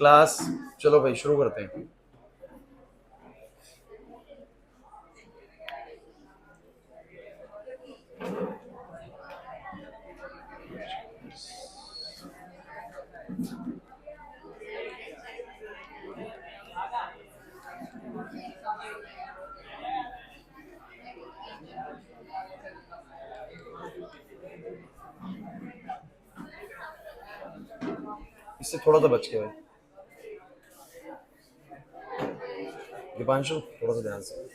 Class, चलो भाई शुरू करते हैं। इससे थोड़ा सा बच के भाई, दीपांशु थोड़ा सा ध्यान से।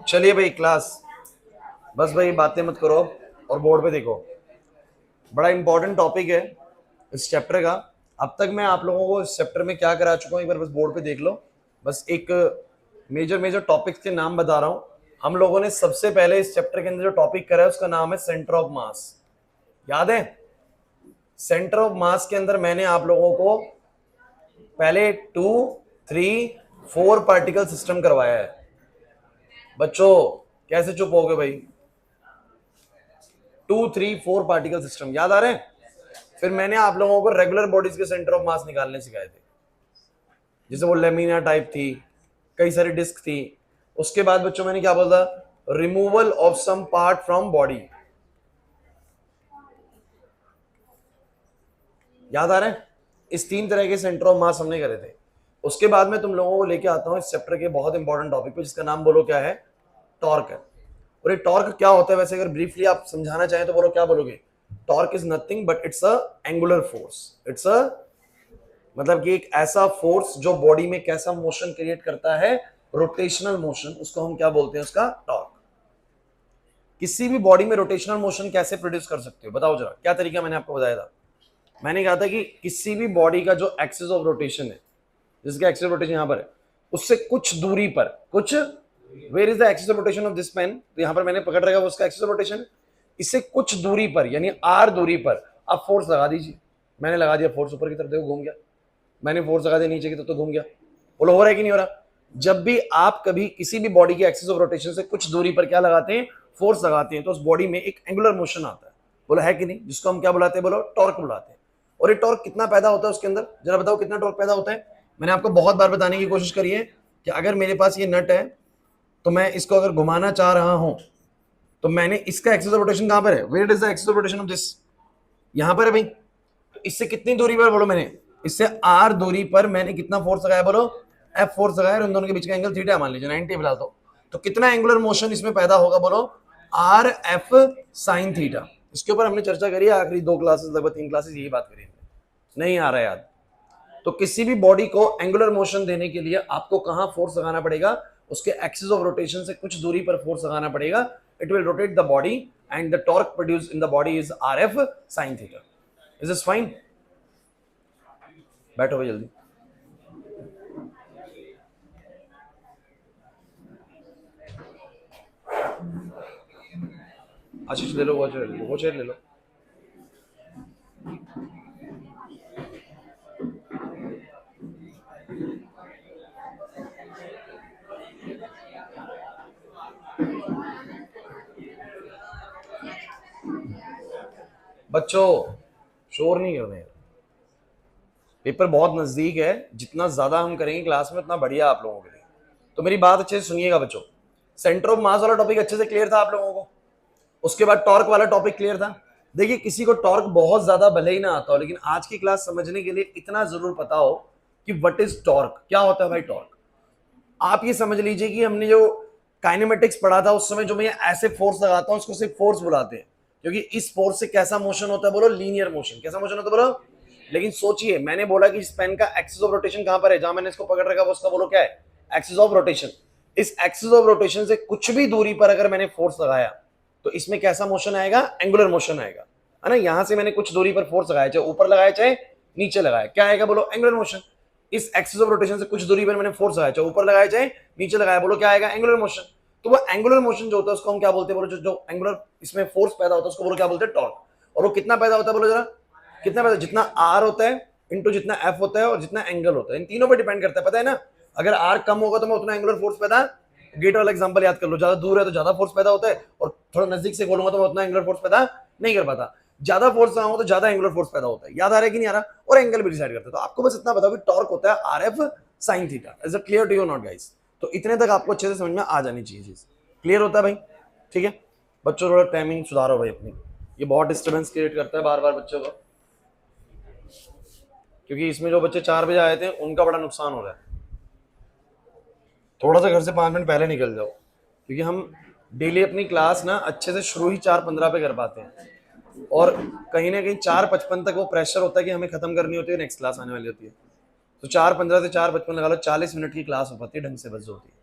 चलिए भाई क्लास, बस भाई बातें मत करो और बोर्ड पे देखो। बड़ा इंपॉर्टेंट टॉपिक है इस चैप्टर का। अब तक मैं आप लोगों को इस चैप्टर में क्या करा चुका हूँ, एक बार बस बोर्ड पे देख लो। बस एक मेजर मेजर टॉपिक्स के नाम बता रहा हूँ। हम लोगों ने सबसे पहले इस चैप्टर के अंदर जो टॉपिक करा है उसका नाम है सेंटर ऑफ मास। याद है? सेंटर ऑफ मास के अंदर मैंने आप लोगों को पहले 2, 3, 4 पार्टिकल सिस्टम करवाया है। बच्चों कैसे चुप हो गए भाई? 2, 3, 4 पार्टिकल सिस्टम याद आ रहे हैं? फिर मैंने आप लोगों को रेगुलर बॉडीज के सेंटर ऑफ मास निकालने सिखाए थे, जैसे वो लेमिना टाइप थी, कई सारी डिस्क थी। उसके बाद बच्चों मैंने क्या बोला? Removal of some part from body. याद आ रहे हैं? इस 3 तरह के सेंटर ऑफ मास हमने करे थे। उसके बाद में तुम लोगों को लेके आता हूं इस चैप्टर के बहुत इंपॉर्टेंट टॉपिक पे, जिसका नाम बोलो क्या है? टॉर्क है। और ये टॉर्क क्या होता है वैसे अगर ब्रीफली आप समझाना चाहें तो बोलो, क्या बोलोगे? Torque is nothing but it's a angular force. It's a मतलब कि एक ऐसा फोर्स जो बॉडी में कैसा मोशन क्रिएट करता है, रोटेशनल मोशन, उसको हम क्या बोलते हैं? उसका टॉर्क। किसी भी बॉडी में रोटेशनल मोशन कैसे प्रोड्यूस कर सकते हो बताओ जरा, क्या तरीका मैंने आपको बताया था? मैंने कहा था कि किसी भी बॉडी का जो एक्सिस ऑफ रोटेशन है, जिसका एक्सिस ऑफ रोटेशन यहां पर है, उससे कुछ दूरी पर, कुछ where is the axis of rotation of this pen, तो यहां पर मैंने पकड़ रखा है वो उसका एक्सिस ऑफ रोटेशन। इससे कुछ दूरी पर यानी आर दूरी पर आप फोर्स लगा दीजिए। मैंने लगा दिया फोर्स, ऊपर की तरफ देखो घूम गया। मैंने फोर्स लगा दिया नीचे की तरफ तो घूम गया। बोलो हो रहा है कि नहीं हो रहा? जब भी आप कभी किसी भी बॉडी के एक्सिस ऑफ रोटेशन से कुछ दूरी पर क्या लगाते हैं? फोर्स लगाते हैं, तो उस बॉडी में एक एंगुलर मोशन आता है। बोलो है कि नहीं? जिसको हम क्या बुलाते हैं? बोलो टॉर्क बुलाते हैं। और ये टॉर्क कितना पैदा होता है उसके अंदर, जरा बताओ कितना टॉर्क पैदा होता है? मैंने आपको बहुत बार बताने की कोशिश करी है कि अगर मेरे पास ये नट है तो मैं इसको अगर घुमाना चाह रहा हूं तो मैंने इसका एक्सिस ऑफ रोटेशन कहां पर है? Where is the axis of rotation of this? यहां पर है भाई। तो इससे कितनी दूरी पर? बोलो मैंने इससे आर दूरी पर मैंने कितना फोर्स लगाया? बोलो एफ फोर्स लगाया। और उन दोनों के बीच का एंगल थीटा मान लीजिए 90 फिलहाल तो कितना एंगुलर मोशन इसमें पैदा होगा? बोलो आर एफ साइन थीटा। इसके ऊपर हमने चर्चा करी है आखिरी 2 क्लासेस, लगभग 3 क्लासेस यही बात करी। नहीं आ रहा याद? तो किसी भी बॉडी को एंगुलर मोशन देने के लिए आपको कहां फोर्स लगाना पड़ेगा? उसके एक्सिस ऑफ रोटेशन से कुछ दूरी पर फोर्स लगाना पड़ेगा। It will rotate the body and the torque produced in the body is are F sine theta. Is this fine? बैठो भाई जल्दी। आशीष ले लो, वो चेयर ले लो, वो चेयर ले लो। बच्चों शोर नहीं करना है, पेपर बहुत नजदीक है। जितना ज्यादा हम करेंगे क्लास में उतना बढ़िया आप लोगों के लिए। तो मेरी बात अच्छे से सुनिएगा बच्चों। सेंटर ऑफ मास वाला टॉपिक अच्छे से क्लियर था आप लोगों को? उसके बाद टॉर्क वाला टॉपिक क्लियर था? देखिए किसी को टॉर्क बहुत ज्यादा भले ही ना आता हो, लेकिन आज की क्लास समझने के लिए इतना जरूर पता हो कि व्हाट इज टॉर्क, क्या होता है भाई टॉर्क। आप ये समझ लीजिए कि हमने जो काइनेमेटिक्स पढ़ा था उस समय जो मैं ऐसे फोर्स लगाता हूं उसको सिर्फ फोर्स बुलाते हैं, क्योंकि इस फोर्स से कैसा मोशन होता है? बोलो लीनियर मोशन। कैसा मोशन होता है? बोलो। लेकिन सोचिए, मैंने बोला कि इस पेन का एक्सिस ऑफ रोटेशन कहां पर है? जहां मैंने इसको पकड़ रखा है उसका बोलो क्या है? Axis of rotation. इस एक्सिस ऑफ रोटेशन से कुछ भी दूरी पर अगर मैंने फोर्स लगाया तो इसमें कैसा मोशन आएगा? एंगुलर मोशन आएगा, है ना। यहां से मैंने कुछ दूरी पर फोर्स लगाया, चाहे ऊपर लगाया चाहे नीचे लगाया, क्या आएगा? बोलो एंगुलर मोशन। इस एक्सिस ऑफ रोटेशन से कुछ दूरी पर मैंने फोर्स लगाया, चाहे ऊपर लगाया चाहे नीचे लगाया, बोलो क्या आएगा? Angular motion. तो वो एंगुलर मोशन जो होता है उसको हम क्या बोलते हैं? बोलो जो एंगुलर इसमें फोर्स पैदा होता है उसको बोलो क्या बोलते हैं? टॉर्क। और वो कितना पैदा होता है? बोलो जरा कितना पैदा? जितना आर होता है इंटू जितना एफ होता है और जितना एंगल होता है, इन तीनों पे डिपेंड करता है, पता है ना। अगर आर कम होगा तो मैं उतना एंगुलर फोर्स पैदा, गेट वाला एग्जांपल याद कर लो, ज्यादा दूर है तो ज्यादा फोर्स पैदा होता है, और थोड़ा नजदीक से खोलूंगा तो मैं उतना एंगुलर फोर्स पैदा नहीं कर पाता। ज्यादा फोर्स ना हो तो ज्यादा एंगुलर फोर्स पैदा होता है। याद आ रहा है कि नहीं आ रहा? और एंगल भी डिसाइड करता है। तो आपको बस इतना बताओ कि टॉर्क होता है R F sine theta. Is it clear to you not guys? तो इतने तक आपको अच्छे से समझ में आ जानी चाहिए चीज। क्लियर होता है भाई? ठीक है बच्चों, थोड़ा टाइमिंग सुधारो भाई अपनी, ये बहुत डिस्टर्बेंस क्रिएट करता है बार बार बच्चों को, क्योंकि इसमें जो बच्चे 4 बजे आए थे उनका बड़ा नुकसान हो रहा है। थोड़ा सा घर से 5 मिनट पहले निकल जाओ, क्योंकि हम डेली अपनी क्लास ना अच्छे से शुरू ही 4:15 पे कर पाते हैं, और कहीं ना कहीं 4:55 तक वो प्रेशर होता है कि हमें खत्म करनी होती है, नेक्स्ट क्लास आने वाली होती है। तो 4:15 से 4:55 लगा लो, 40 मिनट की क्लास हो पाती है ढंग से बस होती है।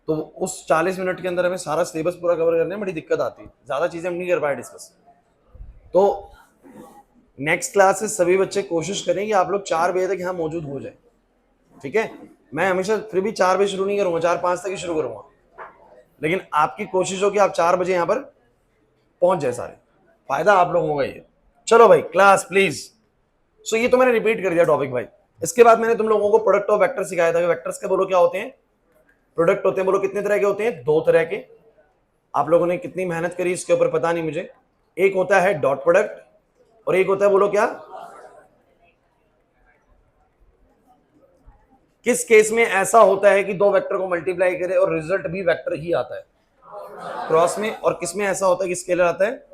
तो उस 40 मिनट के अंदर हमें सारा सिलेबस पूरा कवर करने में बड़ी दिक्कत आती है, ज्यादा चीजें हम नहीं कर पाए डिस्कस। तो नेक्स्ट क्लास से सभी बच्चे कोशिश करें कि आप लोग 4 बजे तक यहाँ मौजूद हो जाए, ठीक है। मैं हमेशा फिर भी 4 बजे शुरू नहीं करूंगा, 4:05 तक ही शुरू करूंगा, लेकिन आपकी कोशिश हो कि आप 4 बजे यहाँ पर पहुंच जाए सारे, फायदा आप लोगों का ये। चलो भाई क्लास प्लीज। सो ये तो मैंने रिपीट कर दिया टॉपिक भाई। इसके बाद मैंने तुम लोगों को प्रोडक्ट ऑफ वेक्टर सिखाया था। वेक्टर्स के बोलो क्या होते हैं? प्रोडक्ट होते हैं। बोलो कितने तरह के होते हैं? 2 तरह के। आप लोगों ने कितनी मेहनत करी इसके ऊपर पता नहीं मुझे। एक होता है डॉट प्रोडक्ट और एक होता है बोलो क्या? किस केस में ऐसा होता है कि 2 वेक्टर को मल्टीप्लाई करे और रिजल्ट भी वेक्टर ही आता है? क्रॉस में। और किस में ऐसा होता है कि स्केलर आता है?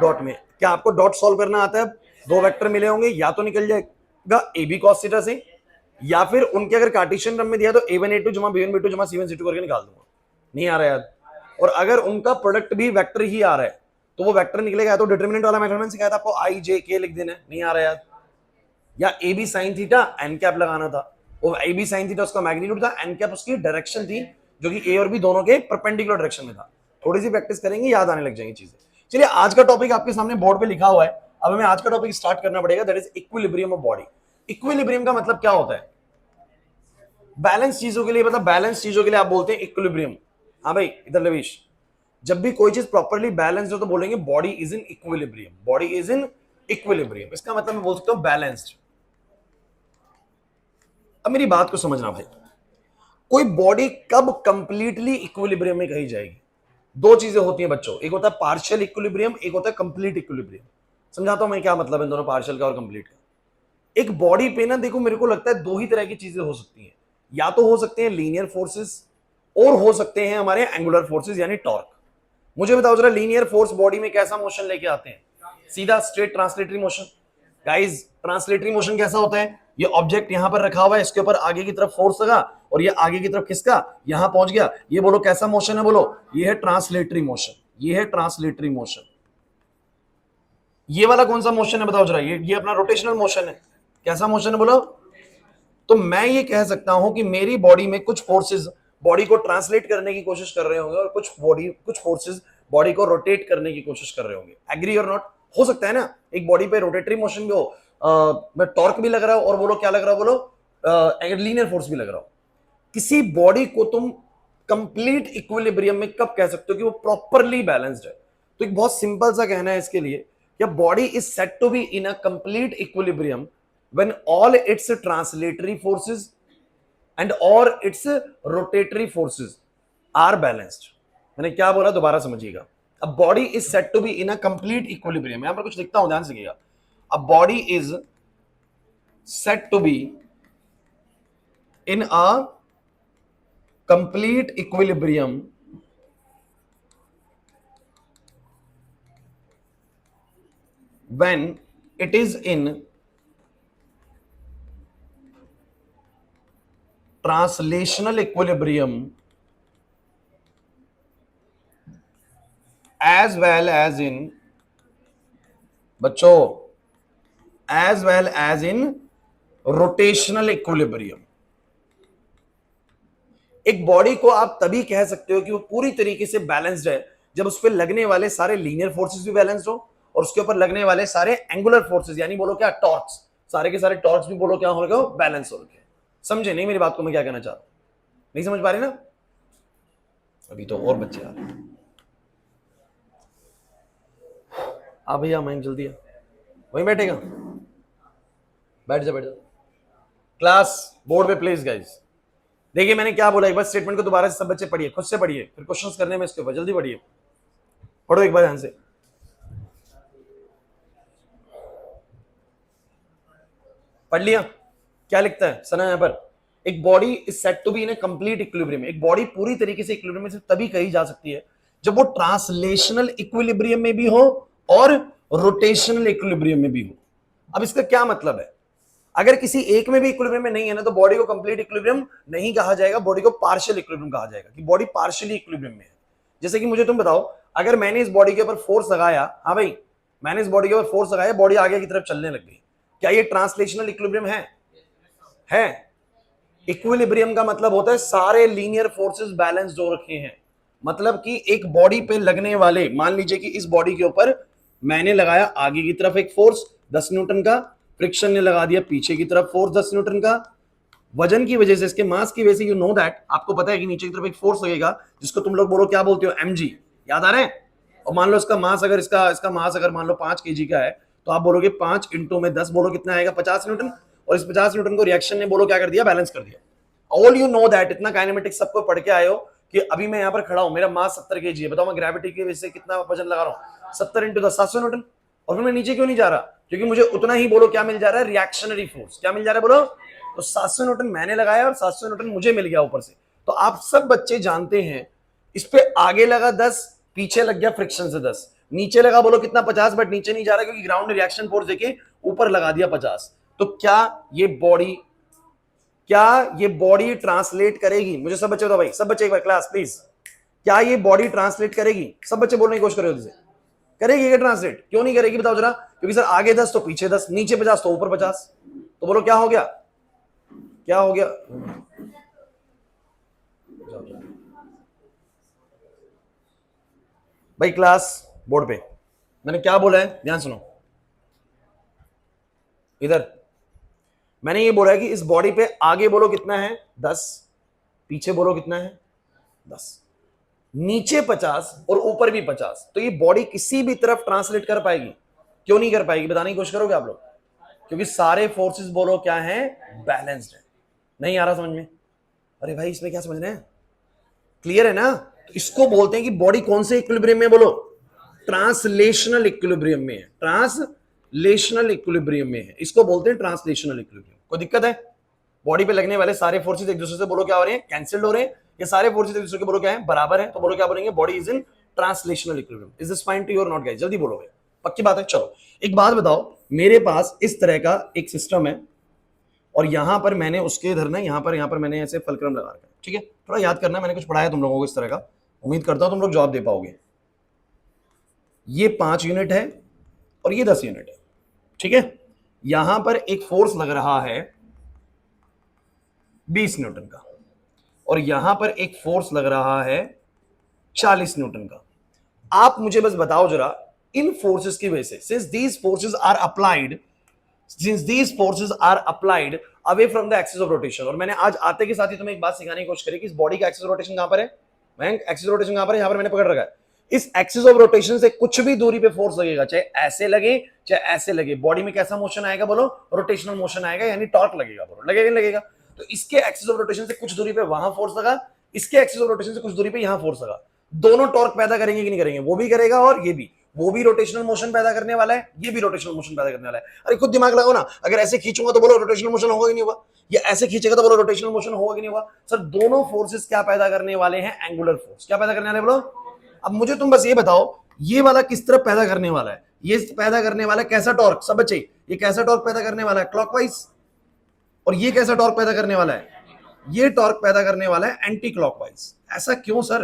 डॉट में। क्या आपको डॉट सॉल्व करना आता है? 2 वेक्टर मिले होंगे, या तो निकल जाएगा ए बी कॉस थीटा से, या फिर उनके अगर कार्टेशियन क्रम में दिया तो a1 a2 जमा b1 b2 जमा c1 c2 करके निकाल दूंगा। नहीं आ रहा याद? और अगर उनका प्रोडक्ट भी वेक्टर ही आ रहा है तो वो वेक्टर निकलेगा। तो डिटरमिनेंट वाला मेथड मैंने सिखाया था आपको, i j k लिख देना है। नहीं आ रहा याद? या A B sine theta N cap लगाना था, वो ए बी साइन थीटा उसका मैग्नीट्यूड था, एन कैप उसकी डायरेक्शन थी, जो कि ए और बी दोनों के परपेंडिकुलर डायरेक्शन में था। थोड़ी सी प्रैक्टिस करेंगे याद आने लग जाएंगी चीजें। चलिए आज का टॉपिक आपके सामने बोर्ड पे लिखा हुआ है, अब हमें आज का टॉपिक स्टार्ट करना पड़ेगा, that is equilibrium of body. Equilibrium का मतलब क्या होता है? बैलेंस चीजों के लिए, मतलब बैलेंस चीजों के लिए आप बोलते हैं इक्विलिब्रियम। हाँ भाई इधर लवीश, जब भी कोई चीज प्रॉपर्ली बैलेंस्ड हो तो बोलेंगे body is in equilibrium, body is in equilibrium. इसका मतलब मैं बोल सकता हूं बैलेंस्ड। अब मेरी बात को समझना भाई, कोई बॉडी कब कंप्लीटली इक्विलिब्रियम में कही जाएगी? 2 चीजें होती हैं बच्चों, एक होता है पार्शियल इक्विलिब्रियम, एक होता है कंप्लीट इक्विलिब्रियम। समझाता हूं मैं क्या मतलब है दोनों पार्शियल का और कंप्लीट का। एक बॉडी पे ना देखो, मेरे को लगता है 2 ही तरह की चीजें हो सकती हैं, या तो हो सकते हैं लीनियर फोर्सेस और हो सकते हैं हमारे एंगुलर फोर्सेस यानी टॉर्क। मुझे बताओ जरा, लीनियर फोर्स बॉडी में कैसा मोशन लेके आते हैं? सीधा straight translatory motion. Guys translatory motion कैसा होता है? ये ऑब्जेक्ट यहां पर रखा हुआ है, इसके ऊपर आगे की तरफ फोर्स लगा और ये आगे की तरफ खिसका, यहां पहुंच गया। ये बोलो कैसा मोशन है? बोलो ये है ट्रांसलेटरी मोशन, ये है ट्रांसलेटरी मोशन। ये वाला कौन सा मोशन है बताओ जरा? ये अपना रोटेशनल मोशन है। कैसा मोशन है बोलो? तो मैं ये कह सकता हूं कि मेरी बॉडी में कुछ फोर्सेस बॉडी को ट्रांसलेट करने की कोशिश कर रहे होंगे और कुछ फोर्सेस बॉडी को रोटेट करने की कोशिश कर रहे होंगे। एग्री और नॉट? हो सकता है ना एक बॉडी पे रोटेटरी मोशन भी हो, मैं टॉर्क भी लग रहा हो, और बोलो क्या लग रहा हो? बोलो लीनियर फोर्स भी लग रहा हो। किसी बॉडी को तुम कंप्लीट इक्विलिब्रियम में कब कह सकते हो कि वो प्रॉपरली बैलेंस्ड है? तो एक बहुत सिंपल सा कहना है इसके लिए, या body is said to be in a complete equilibrium when all its translatory forces and or its rotatory forces are balanced। मैंने क्या बोला दोबारा समझिएगा। A body is said to be in a complete equilibrium। यहां पर कुछ लिखता हूं ध्यान से सुनिएगा। A body is said to be in a complete equilibrium when it is in translational equilibrium as well as in बच्चों as well as in rotational equilibrium। एक बॉडी को आप तभी कह सकते हो कि वो पूरी तरीके से बैलेंस्ड है जब उस पर लगने वाले सारे लीनियर फोर्सेस भी बैलेंस्ड हो और उसके ऊपर लगने वाले सारे एंगुलर फोर्सेस यानी बोलो क्या टॉर्क्स, सारे के सारे टॉर्क्स भी बोलो क्या हो गए? बैलेंस हो गए। समझे नहीं मेरी बात को मैं क्या कहना चाह रहा हूं? नहीं समझ पा रहे ना? अभी तो और बच्चे आ रहे हैं। भैया मैं जल्दी आ, वहीं बैठेगा, बैठ जा बैठ जा। क्लास बोर्ड पे प्लीज गाइस। देखिए मैंने क्या बोला, एक बार स्टेटमेंट को दोबारा से सब बच्चे पढ़िए, खुद से पढ़िए, फिर क्वेश्चंस करने में इसके ऊपर जल्दी पढ़िए, पढ़ो एक बार ध्यान से। पढ़ लिया? क्या लिखता है सना यहां पर? एक body is set to be in a complete equilibrium. एक बॉडी पूरी तरीके से इक्विलिब्रियम में से तभी कही जा सकती है जब वो ट्रांसलेशनल इक्विलिब्रियम में भी हो और रोटेशनल इक्विलिब्रियम में भी हो। अब इसका क्या मतलब है? अगर किसी एक में भी इक्विलिब्रियम में नहीं है ना, तो बॉडी को कंप्लीट इक्विलिब्रियम नहीं कहा जाएगा, बॉडी को पार्शियल इक्विलिब्रियम कहा जाएगा, कि बॉडी पार्शियली इक्विलिब्रियम में है। जैसे कि मुझे तुम बताओ, अगर मैंने इस बॉडी के ऊपर फोर्स लगाया, हाँ भाई मैंने इस बॉडी के ऊपर फोर्स लगाया, बॉडी आगे की तरफ चलने लग गई, क्या ये ट्रांसलेशनल इक्विलिब्रियम है? इक्विलिब्रियम का मतलब होता है सारे लीनियर फोर्सेस बैलेंस्ड हो रखे हैं। मतलब कि एक बॉडी पे लगने वाले, मान लीजिए कि इस बॉडी के ऊपर मैंने लगाया आगे की तरफ एक फोर्स 10 न्यूटन का, फ्रिक्शन ने लगा दिया पीछे की तरफ फोर्स 10 न्यूटन का, वजन की वजह से, इसके मास की वजह से, यू नो दैट, आपको पता है कि नीचे की तरफ एक फोर्स लगेगा जिसको तुम लोग बोलो, क्या बोलते हो, mg, याद आ रहे हैं? और मान लो इसका मास अगर इसका मास अगर मान लो 5 kg का है, तो आप बोलोगे 5 इंटू में 10, बोलो कितना आएगा, 50 न्यूटन। और इस 50 न्यूटन को रिएक्शन ने बोलो क्या कर दिया, बैलेंस कर दिया। ऑल यू नो दैट, इतना काइनेमेटिक्स सबको पढ़ के आए हो कि अभी मैं यहाँ पर खड़ा हूं, मेरा मास 70 kg है, बताओ मैं ग्रेविटी की वजह से कितना वजन लगा रहा हूँ, 70 इंटू 10, 700 न्यूटन। और फिर मैं नीचे क्यों नहीं जा रहा? क्योंकि मुझे उतना ही बोलो क्या मिल जा रहा है, रिएक्शनरी फोर्स। क्या मिल जा रहा है बोलो? तो 700 न्यूटन मैंने लगाया और 700 न्यूटन मुझे मिल गया ऊपर से। तो आप सब बच्चे जानते हैं, इस पे आगे लगा 10, पीछे लग गया फ्रिक्शन से 10, नीचे लगा बोलो कितना, 50, बट नीचे नहीं जा रहा क्योंकि ग्राउंड ने रिएक्शन फोर्स देके ऊपर लगा दिया 50। तो क्या ये बॉडी ट्रांसलेट करेगी? मुझे सब बच्चे बताओ भाई, सब बच्चे एक बार क्लास प्लीज, क्या ये बॉडी ट्रांसलेट करेगी? सब बच्चे बोलने की कोशिश करो, करेगी क्या ट्रांसलेट? क्यों नहीं करेगी बताओ जरा? क्योंकि सर आगे 10 तो पीछे 10, नीचे 50 तो ऊपर 50। तो बोलो क्या हो गया, क्या हो गया? भाई क्लास बोर्ड पे मैंने क्या बोला है, ध्यान सुनो। इधर मैंने ये बोला है कि इस बॉडी पे आगे बोलो कितना है, 10, पीछे बोलो कितना है, 10, नीचे 50 और ऊपर भी 50। तो ये बॉडी किसी भी तरफ ट्रांसलेट कर पाएगी? क्यों नहीं कर पाएगी? बताने की कोशिश करोगे आप लोग? क्योंकि सारे फोर्सेस बोलो क्या है, बैलेंस्ड है। नहीं आ रहा समझ में? अरे भाई इसमें क्या समझ रहे हैं? क्लियर है ना? तो इसको बोलते हैं कि बॉडी कौन से इक्विलिब्रियम में, बोलो ट्रांसलेशनल इक्विलिब्रियम में है, ट्रांसलेशनल इक्विलिब्रियम में है, इसको बोलते हैं ट्रांसलेशनल इक्विलिब्रियम। कोई दिक्कत है? बॉडी पे लगने वाले सारे फोर्सेस एक दूसरे से बोलो क्या हो रहे हैं, कैंसिल्ड हो रहे हैं, ये सारे फोर्सेस एक दूसरे के बोलो क्या है, बराबर है। तो बोलो क्या बोलेंगे, body is in translational equilibrium. Is this fine to you और नॉट गाइस? जल्दी बोलोगे, पक्की बात है? चलो एक बात बताओ, मेरे पास इस तरह का एक सिस्टम है और यहां पर मैंने उसके इधर ना, यहां पर मैंने ऐसे फलक्रम लगा रखा है, ठीक है? थोड़ा याद करना, मैंने कुछ पढ़ाया तुम लोगों को इस तरह का, उम्मीद करता हूं तुम लोग जवाब दे पाओगे। ये 5 यूनिट है और ये 10 यूनिट है, ठीक है? यहां पर एक फोर्स लग रहा है 20 न्यूटन का और यहां पर एक फोर्स लग रहा है 40 न्यूटन का। आप मुझे बस बताओ जरा, इन फोर्सेस की वजह से, since these forces are applied away from the axis of rotation, और मैंने आज आते के साथ ही तुम्हें एक बात सिखाने की कोशिश करी कि इस बॉडी का एक्सिस ऑफ रोटेशन कहां पर है, एक्सिस ऑफ रोटेशन कहां पर है, यहां पर मैंने पकड़ रखा है। इस एक्सिस ऑफ रोटेशन से कुछ भी दूरी पे फोर्स लगेगा, चाहे ऐसे लगे चाहे ऐसे लगे, बॉडी में कैसा मोशन आएगा बोलो, रोटेशनल मोशन आएगा, यानी टॉर्क लगेगा, बोलो लगेगा नहीं लगेगा? तो इसके एक्सिस ऑफ रोटेशन से कुछ दूरी पे वहां फोर्स लगा, इसके एक्सिस ऑफ रोटेशन से कुछ दूरी पे यहां फोर्स लगा, दोनों टॉर्क पैदा करेंगे कि नहीं करेंगे? वो भी करेगा और ये भी, वो भी रोटेशनल मोशन पैदा करने वाला है, ये भी रोटेशनल मोशन पैदा करने वाला है। अरे खुद दिमाग लगाओ ना, अगर ऐसे खींचूंगा तो बोलो रोटेशनल मोशन होगा कि नहीं होगा, या ऐसे खींचेगा तो बोलो रोटेशनल मोशन होगा कि नहीं होगा? सर दोनों फोर्सेस क्या पैदा करने वाले हैं, एंगुलर फोर्स। क्या पैदा करने वाले बोलो? अब मुझे तुम बस ये बताओ, ये वाला किस तरफ पैदा करने वाला है? ये पैदा करने वाला है कैसा टॉर्क? सब बच्चे, ये कैसा टॉर्क पैदा करने वाला है, क्लॉकवाइज। और ये कैसा टॉर्क पैदा करने वाला है? ये टॉर्क पैदा करने वाला है एंटी क्लॉकवाइज। ऐसा क्यों सर?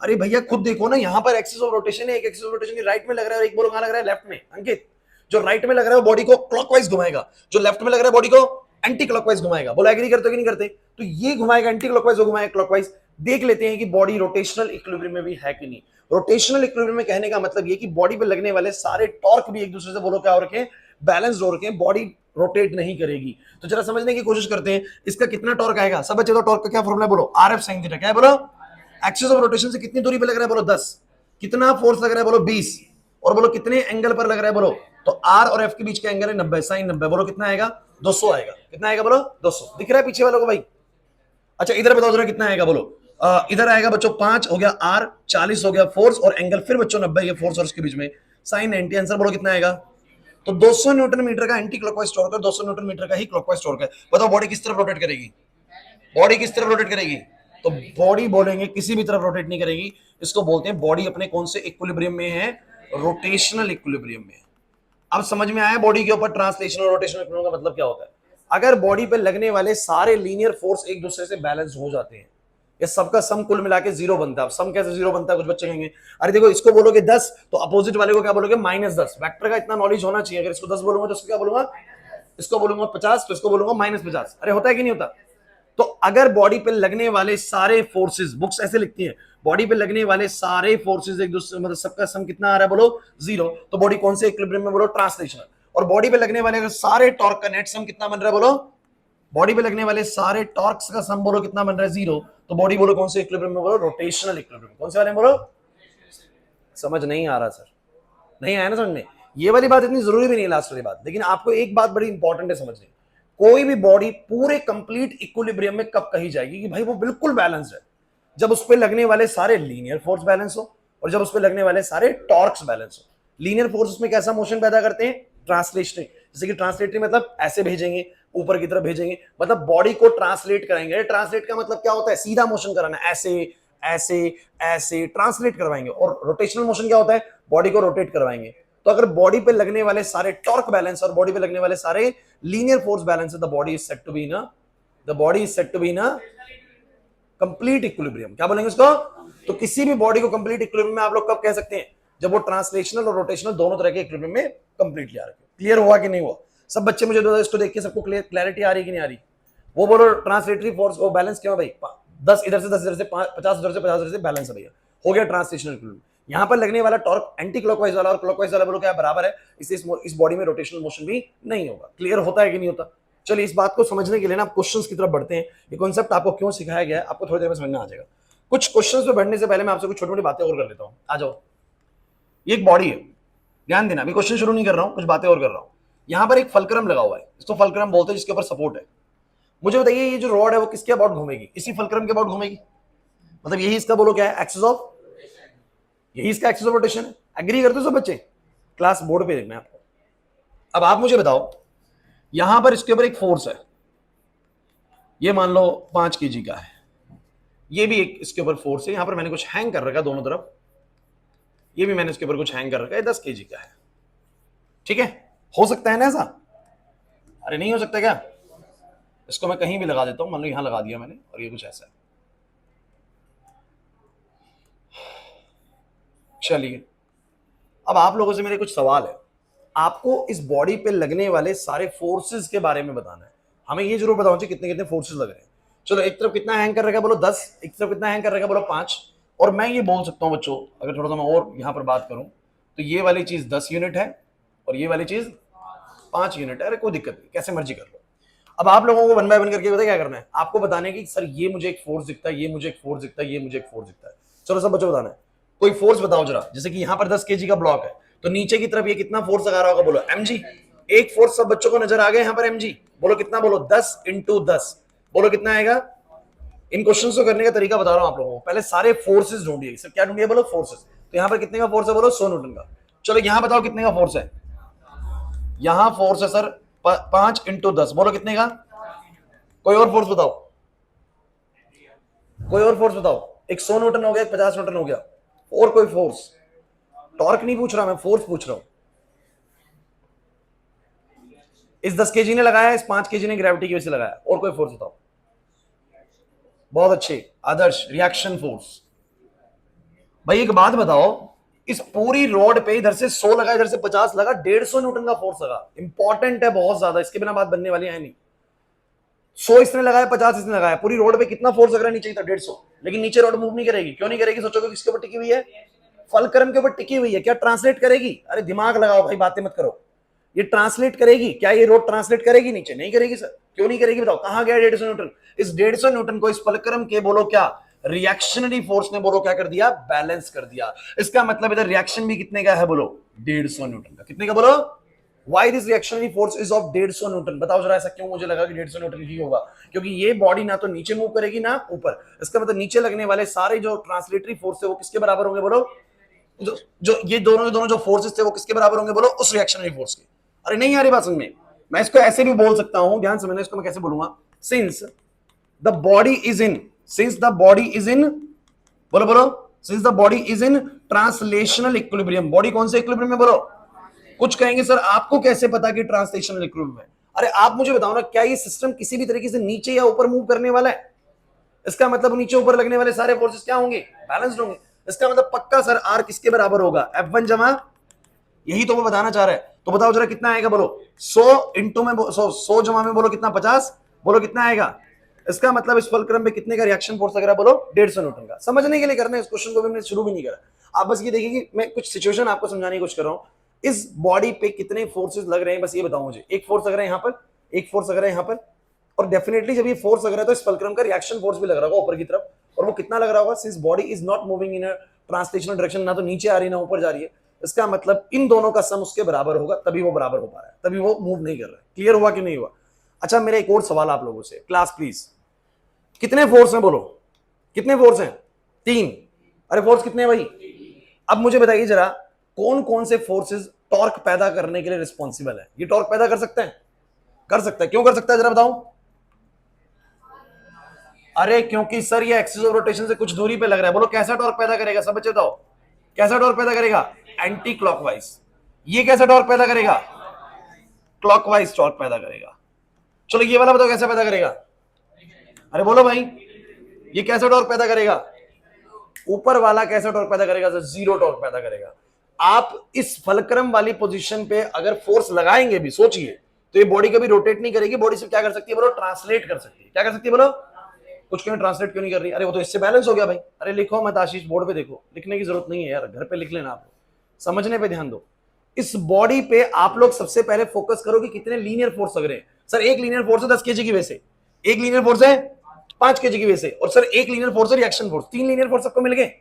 अरे भैया खुद देखो ना, यहां पर एक्सिस ऑफ रोटेशन है, एक एक्सिस ऑफ रोटेशन राइट में लग रहा है और एक बोलो कहां लग रहा है, लेफ्ट में। अंकित, जो राइट में लग रहा है बॉडी को क्लॉकवाइज घुमाएगा, जो लेफ्ट में लग रहा है बॉडी को एंटी क्लॉकवाइज घुमाएगा। बोलो एग्री करते हो कि नहीं करते? तो ये घुमाएगा एंटी क्लॉकवाइज, वो घुमाएगा क्लॉकवाइज। देख लेते हैं कि बॉडी रोटेशनल इक्विलिब्रियम में भी है कि नहीं। रोटेशनल इक्विलिब्रियम में कहने का मतलब ये कि बॉडी पे लगने वाले सारे टॉर्क भी एक दूसरे से बोलो क्या हो रखे हैं, बैलेंस हो रखे हैं, बॉडी रोटेट नहीं करेगी। तो जरा समझने की कोशिश करते हैं, इसका कितना टॉर्क आएगा? सब बच्चे तो टॉर्क का क्या फॉर्मूला बोलो, आरएफ साइन थीटा। क्या है बोलो? एक्सिस ऑफ रोटेशन से कितनी दूरी पे लग रहा है बोलो, 10। कितना फोर्स लग रहा है बोलो, 20। और बोलो कितने एंगल पर लग रहा है बोलो, तो आर और एफ के बीच का एंगल है 90, साइन 90, बोलो कितना आएगा? 200 आएगा। कितना आएगा बोलो? 200। दिख रहा है पीछे वालों को भाई? अच्छा इधर बताओ जरा कितना आएगा बोलो? इधर आएगा बच्चों 5 हो गया आर, 40 हो गया फोर्स, और एंगल फिर बच्चों 90 है फोर्स और उसके बीच में, साइन 90। आंसर बोलो कितना आएगा? तो 200 न्यूटन मीटर का एंटी क्लॉकवाइज टॉर्क है, 200 न्यूटन मीटर का ही क्लॉकवाइज टॉर्क है। बताओ बॉडी किस तरफ रोटेट करेगी? बॉडी किस तरफ रोटेट करेगी? तो बॉडी बोलेंगे किसी भी तरफ रोटेट नहीं करेगी, इसको बोलते हैं बॉडी अपने कौन से इक्विलिब्रियम में है? रोटेशनल इक्विलिब्रियम में। अब समझ में आया बॉडी के ऊपर ट्रांसलेशनल और रोटेशनल इक्विलिब्रियम का मतलब क्या होता है? अगर बॉडी पे लगने वाले सारे लीनियर फोर्स एक दूसरे से बैलेंस हो जाते हैं, ये सबका सम कुल मिला के 0 बनता है। अब सम कैसे 0 बनता है? कुछ बच्चे कहेंगे अरे देखो इसको बोलोगे 10 तो अपोजिट वाले को क्या बोलोगे? -10। वेक्टर का इतना नॉलेज होना चाहिए। अगर इसको 10 बोलूंगा तो इसको क्या बोलूंगा? इसको बोलूंगा 50 तो इसको बोलूंगा -50। अरे होता है कि नहीं होता? तो अगर बॉडी पे लगने वाले सारे फोर्सेस, बुक्स ऐसे लिखती हैं, बॉडी पे लगने वाले सारे फोर्सेस एक दूसरे मतलब सबका सम कितना आ रहा है बोलो? 0। तो बॉडी कौन से इक्विलिब्रियम में? बोलो ट्रांसलेशनल। और बॉडी पे लगने वाले सारे टॉर्क का नेट सम कितना बन रहा है बोलो? बॉडी पे लगने वाले सारे टॉर्क्स का सम बोलो कितना बन रहा है? 0। तो बॉडी बोलो कौन से इक्विलिब्रियम में? बोलो रोटेशनल इक्विलिब्रियम। कौन से वाले में बोलो? समझ नहीं आ रहा सर? नहीं आया ना समझ में? ये वाली बात इतनी जरूरी भी नहीं है लास्ट वाली बात, लेकिन आपको एक बात बड़ी इंपॉर्टेंट है समझनी। कोई भी बॉडी पूरे कंप्लीट इक्विलिब्रियम में कब कही जाएगी कि भाई वो बिल्कुल बैलेंस्ड है? जब उस पर लगने वाले सारे लीनियर फोर्स बैलेंस हो और जब उस पर लगने वाले सारे टॉर्क्स बैलेंस हो। लीनियर फोर्स उसमें कैसा मोशन पैदा करते हैं? ट्रांसलेशनरी। जैसे कि ट्रांसलेटरी मतलब ऐसे भेजेंगे, ऊपर की तरफ भेजेंगे, मतलब बॉडी को ट्रांसलेट कराएंगे। ट्रांसलेट का मतलब क्या होता है? सीधा मोशन कराना, ऐसे ऐसे ऐसे ट्रांसलेट करवाएंगे। और रोटेशनल मोशन क्या होता है? बॉडी को रोटेट करवाएंगे। तो अगर बॉडी पे लगने वाले सारे टॉर्क बैलेंस और बॉडी पे लगने वाले सारे लीनियर फोर्स बैलेंस है, the body is said to be ना, the body is said to be ना कंप्लीट इक्विलिब्रियम। क्या बोलेंगे इसको? तो किसी भी बॉडी को कंप्लीट इक्विलिब्रियम में आप लोग कब कह सकते हैं? जब वो ट्रांसलेशनल और रोटेशनल दोनों तरह के इक्विलिब्रियम में कंप्लीटली आ रहे। क्लियर हुआ कि नहीं हुआ? सब बच्चे मुझे दो, इसको देख के सबको क्लैरिटी आ रही कि नहीं आ रही? वो बोलो ट्रांसलेटरी फोर्स को बैलेंस क्यों भाई? 10 इधर से 10 इधर से 50 उधर से 50 उधर से बैलेंस है भैया, हो गया ट्रांसलेशनल इक्विलिब्रियम। यहां पर लगने वाला टॉर्क एंटी क्लॉकवाइज वाला और क्लॉकवाइज वाला बोलो क्या बराबर है, इसलिए इस बॉडी में रोटेशनल मोशन भी नहीं होगा। क्लियर होता है कि नहीं होता? चलिए इस बात को समझने के लिए ना आप क्वेश्चंस की तरफ बढ़ते हैं। ये कॉन्सेप्ट आपको क्यों सिखाया गया है आपको थोड़ी देर में समझ में आ जाएगा। कुछ क्वेश्चंस पे बढ़ने से पहले मैं आपसे कुछ छोटी मोटी बातें और कर लेता हूं। आ जाओ, ये एक बॉडी है, ध्यान देना, अभी क्वेश्चन शुरू नहीं कर रहा हूं, कुछ बातें और कर रहा हूं। यहां पर एक फलक्रम लगा हुआ है, इसको फलक्रम बोलते हैं, जिसके ऊपर सपोर्ट है। मुझे बताइए ये जो रॉड है वो किसके अबाउट घूमेगी? इसी फलक्रम के अबाउट घूमेगी। मतलब यही इसका बोलो क्या है? एक्सिस ऑफ, यही इसका एक्सिस ऑफ रोटेशन है। एग्री करते हो सब बच्चे? क्लास बोर्ड पे देखना है आपको। अब आप मुझे बताओ, यहां पर इसके ऊपर एक फोर्स है, ये मान लो 5 kg का है, ये भी एक इसके ऊपर फोर्स है। यहां पर मैंने कुछ हैंग कर रखा है दोनों तरफ, ये भी मैंने इसके ऊपर कुछ हैंग कर रखा है, 10 kg का है। ठीक है, हो सकता है ना ऐसा? अरे नहीं हो सकता क्या? इसको मैं कहीं भी लगा देता हूं, मान लो यहां लगा दिया मैंने, और ये कुछ ऐसा है। चलिए अब आप लोगों से मेरे कुछ सवाल है। आपको इस बॉडी पे लगने वाले सारे फोर्सेस के बारे में बताना है। हमें ये जरूर बताओ कितने कितने फोर्सेस लग रहे हैं। चलो एक तरफ कितना हैंग कर रखा है बोलो 10, एक तरफ कितना हैंग कर रखा है बोलो 5। और मैं ये बोल सकता हूं बच्चों, अगर थोड़ा सा मैं और यहां पर बात करूं, तो ये वाली चीज 10 यूनिट है और ये वाली चीज 5 यूनिट है। अरे कोई दिक्कत नहीं, कैसे मर्जी कर लो। अब आप लोगों को 1 बाय 1 करके पता क्या करना है? आपको बताने की सर ये मुझे एक फोर्स दिखता है, ये मुझे एक फोर्स दिखता है, ये मुझे एक फोर्स दिखता है। चलो सब बच्चों बताना है, कोई फोर्स बताओ जरा। जैसे कि यहां पर 10 kg का ब्लॉक है, तो नीचे की तरफ ये कितना फोर्स लगा रहा होगा बोलो? mg। एक फोर्स सब बच्चों को नजर आ गया यहां पर mg, बोलो कितना? बोलो 10 × 10, बोलो कितना आएगा? इन क्वेश्चंस को करने का तरीका बता रहा हूं आप लोगों को। पहले सारे फोर्सेस ढूंढिए। सर क्या ढूंढिए बोलो? फोर्सेस। तो यहां पर कितने का फोर्स है बोलो? 100 न्यूटन का। चलो यहां बताओ कितने का फोर्स है? यहां फोर्स है सर 5 × 10, बोलो कितने का? कोई और फोर्स बताओ, कोई और फोर्स बताओ। एक 100 न्यूटन हो गया, एक 50 न्यूटन हो गया, और कोई फोर्स? टॉर्क नहीं पूछ रहा मैं, फोर्स पूछ रहा हूं। इस 10 kg ने लगाया, इस 5 kg ने ग्रेविटी की वजह से लगाया, और कोई फोर्स बताओ। बहुत अच्छे आदर्श, रिएक्शन फोर्स। भाई एक बात बताओ, इस पूरी रोड पे इधर से 100 लगा, इधर से 50 लगा, 150 न्यूटन का फोर्स लगा। इंपॉर्टेंट है बहुत ज्यादा, इसके बिना बात बनने वाली है नहीं। 100 इसने लगाया, 50 इसने लगाया, पूरी रोड पे कितना फोर्स लग रहा है? नीचे की तरफ 150। लेकिन नीचे रोड मूव नहीं करेगी। क्यों नहीं करेगी? सोचोगे किसके ऊपर टिकी हुई है? फलक्रम के ऊपर टिकी हुई है। क्या ट्रांसलेट करेगी? अरे दिमाग लगाओ भाई, बातें मत करो। ये ट्रांसलेट करेगी क्या? ये रोड ट्रांसलेट करेगी नीचे? नहीं करेगी सर। क्यों नहीं करेगी बताओ? कहां गया 150 न्यूटन? इस 150 न्यूटन को इस फलक्रम के बोलो क्या? रिएक्शनरी फोर्स ने बोलो क्या कर दिया? बैलेंस कर दिया। इसका मतलब इधर रिएक्शन भी कितने का है बोलो? 150 न्यूटन का। कितने का बोलो? Why this reactionary force is of 150 Newton. बताओ जरा ऐसा क्यों मुझे लगा कि 150 न्यूटन ही होगा, क्योंकि ये बॉडी ना तो नीचे मूव करेगी ना ऊपर, इसका मतलब नीचे लगने वाले सारे जो ट्रांसलेटरी फोर्स है वो किसके बराबर होंगे बोलो, जो जो ये दोनों जो फोर्सेस थे वो किसके बराबर होंगे बोलो, उस रिएक्शनरी फोर्स के। अरे नहीं आ रही बात समझ में, मैं इसको ऐसे भी बोल सकता हूं, ध्यान समझना, इसको मैं कैसे बोलूंगा, since the body is in, since the body is इन, बोलो बोलो, since the body is in translational equilibrium, body कौन से इक्विलिब्रियम में बोलो, कुछ कहेंगे सर आपको कैसे पता कि ट्रांसलेशनल इक्विलिब्रियम है, अरे आप मुझे बताओ ना, क्या ये सिस्टम किसी भी तरीके से नीचे या ऊपर मूव करने वाला है, इसका मतलब नीचे ऊपर लगने वाले सारे फोर्सेस क्या होंगे, बैलेंस्ड होंगे, इसका मतलब पक्का सर आर किसके बराबर होगा, F1 जमा, यही तो वो बताना चाह रहा है, तो बताओ जरा कितना आएगा बोलो, 100 इंटू में 100 जमा में बोलो कितना, 50, बोलो कितना आएगा, इसका मतलब इस फलक्रम में कितने का रिएक्शन फोर्स लग रहा है बोलो, 150 न्यूटन का। समझने के लिए करना है, इस क्वेश्चन को भी मैंने शुरू भी नहीं करा, आप बस ये देखिए कि मैं कुछ सिचुएशन आपको समझाने की कोशिश कर रहा हूं, इस बॉडी पे कितने फोर्सेस लग रहे हैं, बस ये बताओ मुझे, एक फोर्स लग रहा है यहां पर, एक फोर्स लग रहा है यहां पर, और डेफिनेटली जब ये फोर्स लग रहा है तो इस फलक्रम का रिएक्शन फोर्स भी लग रहा होगा ऊपर की तरफ, और वो कितना लग रहा होगा, since body is not moving in a translational direction, ना तो नीचे आ रही ना ऊपर जा रही है, इसका मतलब इन दोनों का सम उसके बराबर होगा, तभी वो बराबर हो पा रहा है, तभी वो मूव नहीं कर रहा है। क्लियर हुआ कि नहीं हुआ? अच्छा मेरा एक और सवाल आप लोगों से, क्लास प्लीज, कितने फोर्स हैं बोलो, कितने फोर्स हैं, 3, अरे फोर्स कितने हैं भाई, अब मुझे बताइए जरा कौन कौन से फोर्सेस टॉर्क पैदा करने के लिए रिस्पॉन्सिबल है, ये टॉर्क पैदा कर सकते हैं, कर सकता है, क्यों कर सकता है जरा बताओ, अरे क्योंकि सर ये एक्सिस ऑफ रोटेशन से कुछ दूरी पे लग रहा है, बोलो कैसा टॉर्क पैदा करेगा, सब बच्चे बताओ, कैसा टॉर्क पैदा करेगा, एंटी क्लॉकवाइज, ये कैसा टॉर्क पैदा करेगा, क्लॉकवाइज टॉर्क पैदा करेगा, चलो ये वाला बताओ कैसा पैदा करेगा, अरे बोलो भाई, ये कैसा टॉर्क पैदा करेगा, ऊपर वाला कैसा टॉर्क पैदा करेगा सर, जीरो टॉर्क पैदा करेगा। आप इस फलक्रम वाली पोजीशन पे अगर फोर्स लगाएंगे भी, सोचिए, तो ये बॉडी कभी रोटेट नहीं करेगी, बॉडी सिर्फ क्या कर सकती है बोलो, ट्रांसलेट कर सकती है, क्या कर सकती है बोलो, कुछ क्यों ट्रांसलेट क्यों नहीं कर रही, अरे वो तो इससे बैलेंस हो गया भाई, अरे लिखो मत आशीष, बोर्ड पे देखो, लिखने की जरूरत नहीं है यार, घर पे लिख लेना, आप समझने पे ध्यान दो, इस बॉडी पे आप लोग सबसे पहले फोकस करो कि कितने लीनियर फोर्स लग रहे हैं, सर एक लीनियर फोर्स है 10 केजी की वजह से, एक लीनियर फोर्स है 5 केजी की वजह से, और सर एक लीनियर फोर्स है रिएक्शन फोर्स, 3 लीनियर फोर्स सबको मिल गए,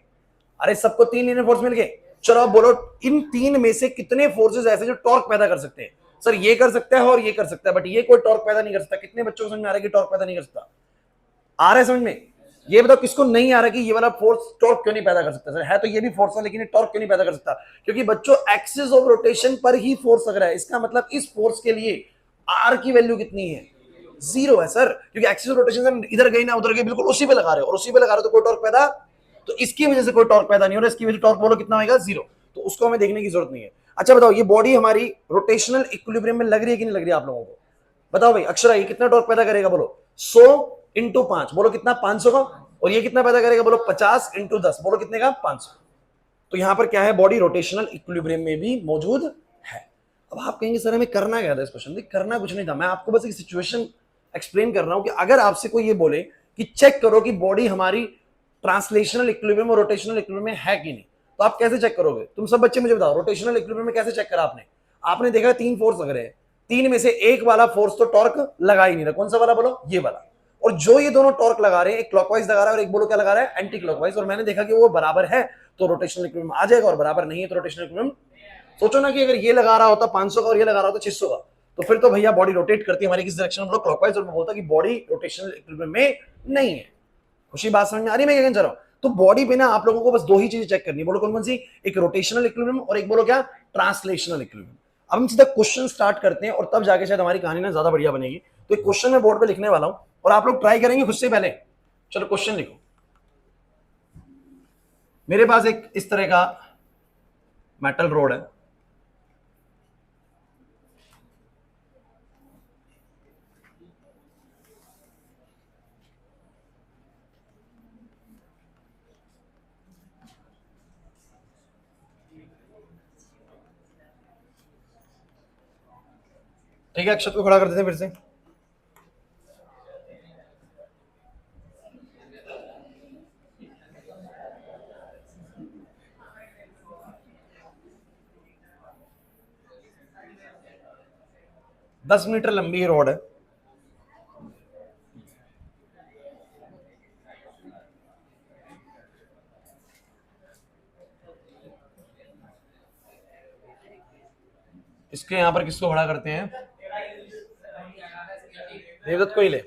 अरे सबको 3 लीनियर फोर्स मिल गए, चलो अब बोलो इन 3 में से कितने फोर्सेस ऐसे जो टॉर्क पैदा कर सकते हैं, सर ये कर सकता है और ये कर सकता है, बट ये कोई टॉर्क पैदा नहीं कर सकता, कितने बच्चों को समझ में आ रहा है कि टॉर्क पैदा नहीं कर सकता, आ रहा है समझ में, ये बताओ किसको नहीं आ रहा कि ये वाला फोर्स टॉर्क क्यों नहीं पैदा कर सकता, सर है तो ये भी फोर्स है लेकिन ये टॉर्क क्यों नहीं पैदा कर सकता, क्योंकि बच्चों एक्सिस ऑफ रोटेशन पर ही फोर्स लग रहा है, इसका मतलब इस फोर्स के लिए आर की वैल्यू कितनी है, जीरो है सर, क्योंकि एक्सिस ऑफ रोटेशन से इधर गई ना उधर गई, बिल्कुल उसी पे लगा रहे हो, और उसी पे लगा रहे हो तो कोई टॉर्क पैदा, तो इसकी वजह से कोई टॉर्क पैदा नहीं हो रहा, इसकी वजह से टॉर्क बोलो कितना होगा, जीरो, तो उसको हमें देखने की जरूरत नहीं है। अच्छा बताओ ये बॉडी हमारी रोटेशनल इक्विलिब्रियम में लग रही है कि नहीं लग रही है आप लोगों को, बताओ भाई अक्षरा ये कितना टॉर्क पैदा करेगा बोलो, 100 इंटू 5 बोलो कितना, 500 का, और ये कितना पैदा करेगा बोलो, 50 इंटू 10 बोलो कितने का, 500, तो यहां पर क्या है, बॉडी रोटेशनल इक्विलिब्रियम में भी मौजूद है। अब आप कहेंगे सर हमें करना क्या था इस क्वेश्चन, करना कुछ नहीं था, मैं आपको बस एक सिचुएशन एक्सप्लेन कर रहा हूं कि अगर आपसे कोई ये बोले कि चेक करो कि बॉडी हमारी ट्रांसलेशनल इक्विलिब्रियम और रोटेशनल इक्विलिब्रियम में है कि नहीं, तो आप कैसे चेक करोगे, तुम सब बच्चे मुझे बताओ, रोटेशनल इक्विलिब्रियम में कैसे चेक करा आपने, आपने देखा 3 फोर्स लग रहे हैं, 3 में से एक वाला फोर्स तो टॉर्क लगा ही नहीं रहा, कौन सा वाला बोलो, ये वाला, और जो ये दोनों टॉर्क लगा रहे हैं, एक क्लॉकवाइज लगा रहा है और एक बोलो क्या लगा रहा है, एंटी क्लॉकवाइज, और मैंने देखा कि वो बराबर है तो रोटेशनल इक्विलिब्रियम आ जाएगा, और बराबर नहीं है तो रोटेशनल इक्विलिब्रियम, सोचो ना कि अगर ये लगा रहा होता 500 का और ये लगा रहा होता 600 का, तो फिर तो भैया बॉडी रोटेट करती है हमारी किस डायरेक्शन में, क्लॉकवाइज, और मैं बोलता कि बॉडी रोटेशनल इक्विलिब्रियम में नहीं है। खुशी बात समझ में आ रही है मैं क्या कहना चाह रहा हूं, तो बॉडी पे ना आप लोगों को बस 2 ही चीजें चेक करनी है, बोलो कौन कौन सी, एक रोटेशनल इक्विलिब्रियम और एक बोलो क्या, ट्रांसलेशनल इक्विलिब्रियम। अब हम सीधा क्वेश्चन स्टार्ट करते हैं और तब जाके शायद हमारी कहानी ना ज्यादा बढ़िया बनेगी, तो एक क्वेश्चन मैं बोर्ड पे लिखने वाला हूं और आप लोग ट्राई करेंगे खुद से पहले, चलो क्वेश्चन लिखो, मेरे पास एक इस तरह का मेटल रोड है, ठीक है, अक्षत को खड़ा कर देते हैं फिर से, दस मीटर लंबी रोड है, इसके यहां पर किसको खड़ा करते हैं, देवदत्त को ही ले।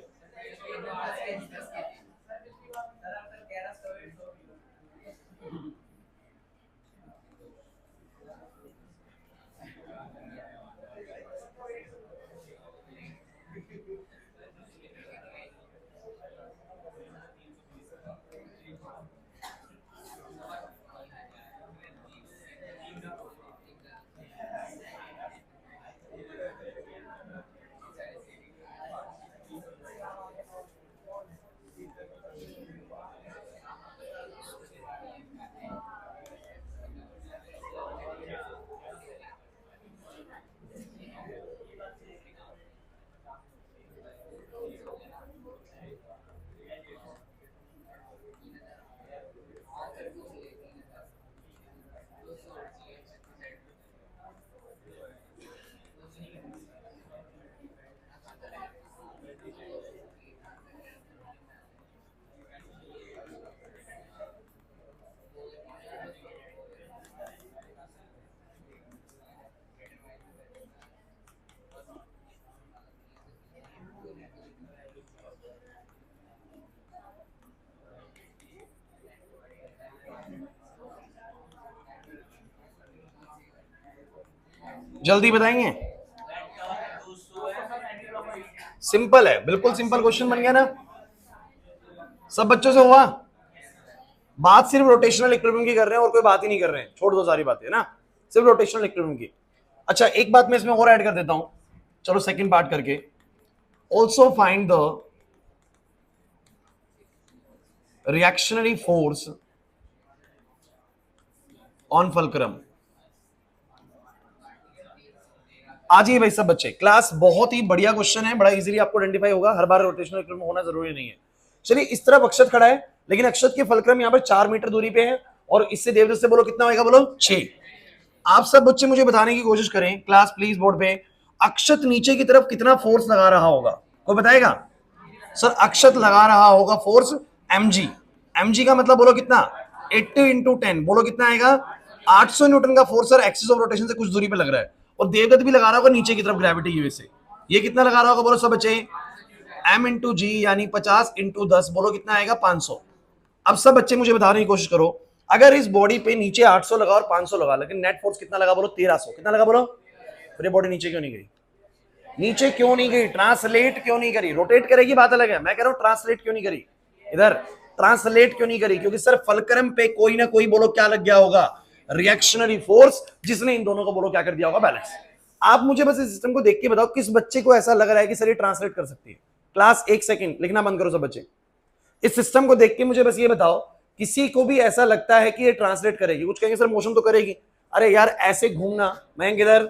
जल्दी बताएंगे, सिंपल है, बिल्कुल सिंपल क्वेश्चन बन गया ना, सब बच्चों से हुआ। बात सिर्फ रोटेशनल इक्विलिब्रियम की कर रहे हैं और कोई बात ही नहीं कर रहे हैं, छोड़ दो सारी बातें ना, सिर्फ रोटेशनल इक्विलिब्रियम की। अच्छा एक बात मैं इसमें और ऐड कर देता हूं, चलो सेकंड पार्ट करके, also find the reactionary force on fulcrum. आ जाइए भाई सब बच्चे, क्लास बहुत ही बढ़िया क्वेश्चन है, बड़ा इजीली आपको आइडेंटिफाई होगा, हर बार रोटेशनल इक्विलिब्रियम होना जरूरी नहीं है। चलिए इस तरफ अक्षत खड़ा है, लेकिन अक्षत के फुलक्रम यहां पर 4 मीटर दूरी पे है, और इससे देवदत्त से बोलो कितना होगा, बोलो 6। आप सब बच्चे मुझे बताने की कोशिश करें, क्लास प्लीज बोर्ड पे, अक्षत नीचे की तरफ कितना फोर्स लगा रहा होगा, कोई बताएगा? सर अक्षत लगा रहा होगा फोर्स mg, mg का मतलब बोलो कितना, 80 इंटू 10, बोलो कितना आएगा, 800 न्यूटन का force sir axis of rotation से कुछ दूरी पे लग रहा है, और देवदत्त भी लगा रहा होगा नीचे की तरफ ग्रेविटी की वजह से। ये कितना लगा रहा होगा, बोलो सब बच्चे, m इंटू जी यानी 50 इंटू 10, बोलो कितना आएगा, 500। अब सब बच्चे मुझे बताने की कोशिश करो, अगर इस बॉडी पे नीचे 800 लगा और 500 लगा, लेकिन नेट फोर्स कितना लगा, बोलो 1300, कितना लगा बोलो, फिर ये बॉडी नीचे क्यों नहीं गई, नीचे क्यों नहीं गई, ट्रांसलेट क्यों नहीं करी, रोटेट करेगी बात अलग है, मैं कह रहा हूं ट्रांसलेट क्यों नहीं करी, इधर ट्रांसलेट क्यों नहीं करी, क्योंकि सर फुलक्रम पे कोई ना कोई बोलो क्या लग गया होगा, रिएक्शनरी फोर्स, जिसने इन दोनों को बोलो क्या कर दिया होगा, बैलेंस। आप मुझे बस इस सिस्टम को देख के बताओ किस बच्चे को ऐसा लग रहा है कि सर ये ट्रांसलेट कर सकती है। क्लास एक सेकंड लिखना बंद करो सब बच्चे, इस सिस्टम को देख के मुझे बस ये बताओ किसी को भी ऐसा लगता है कि ये ट्रांसलेट करेगी, कुछ कहेंगे सर मोशन तो करेगी, अरे यार ऐसे घूमना, मैं किधर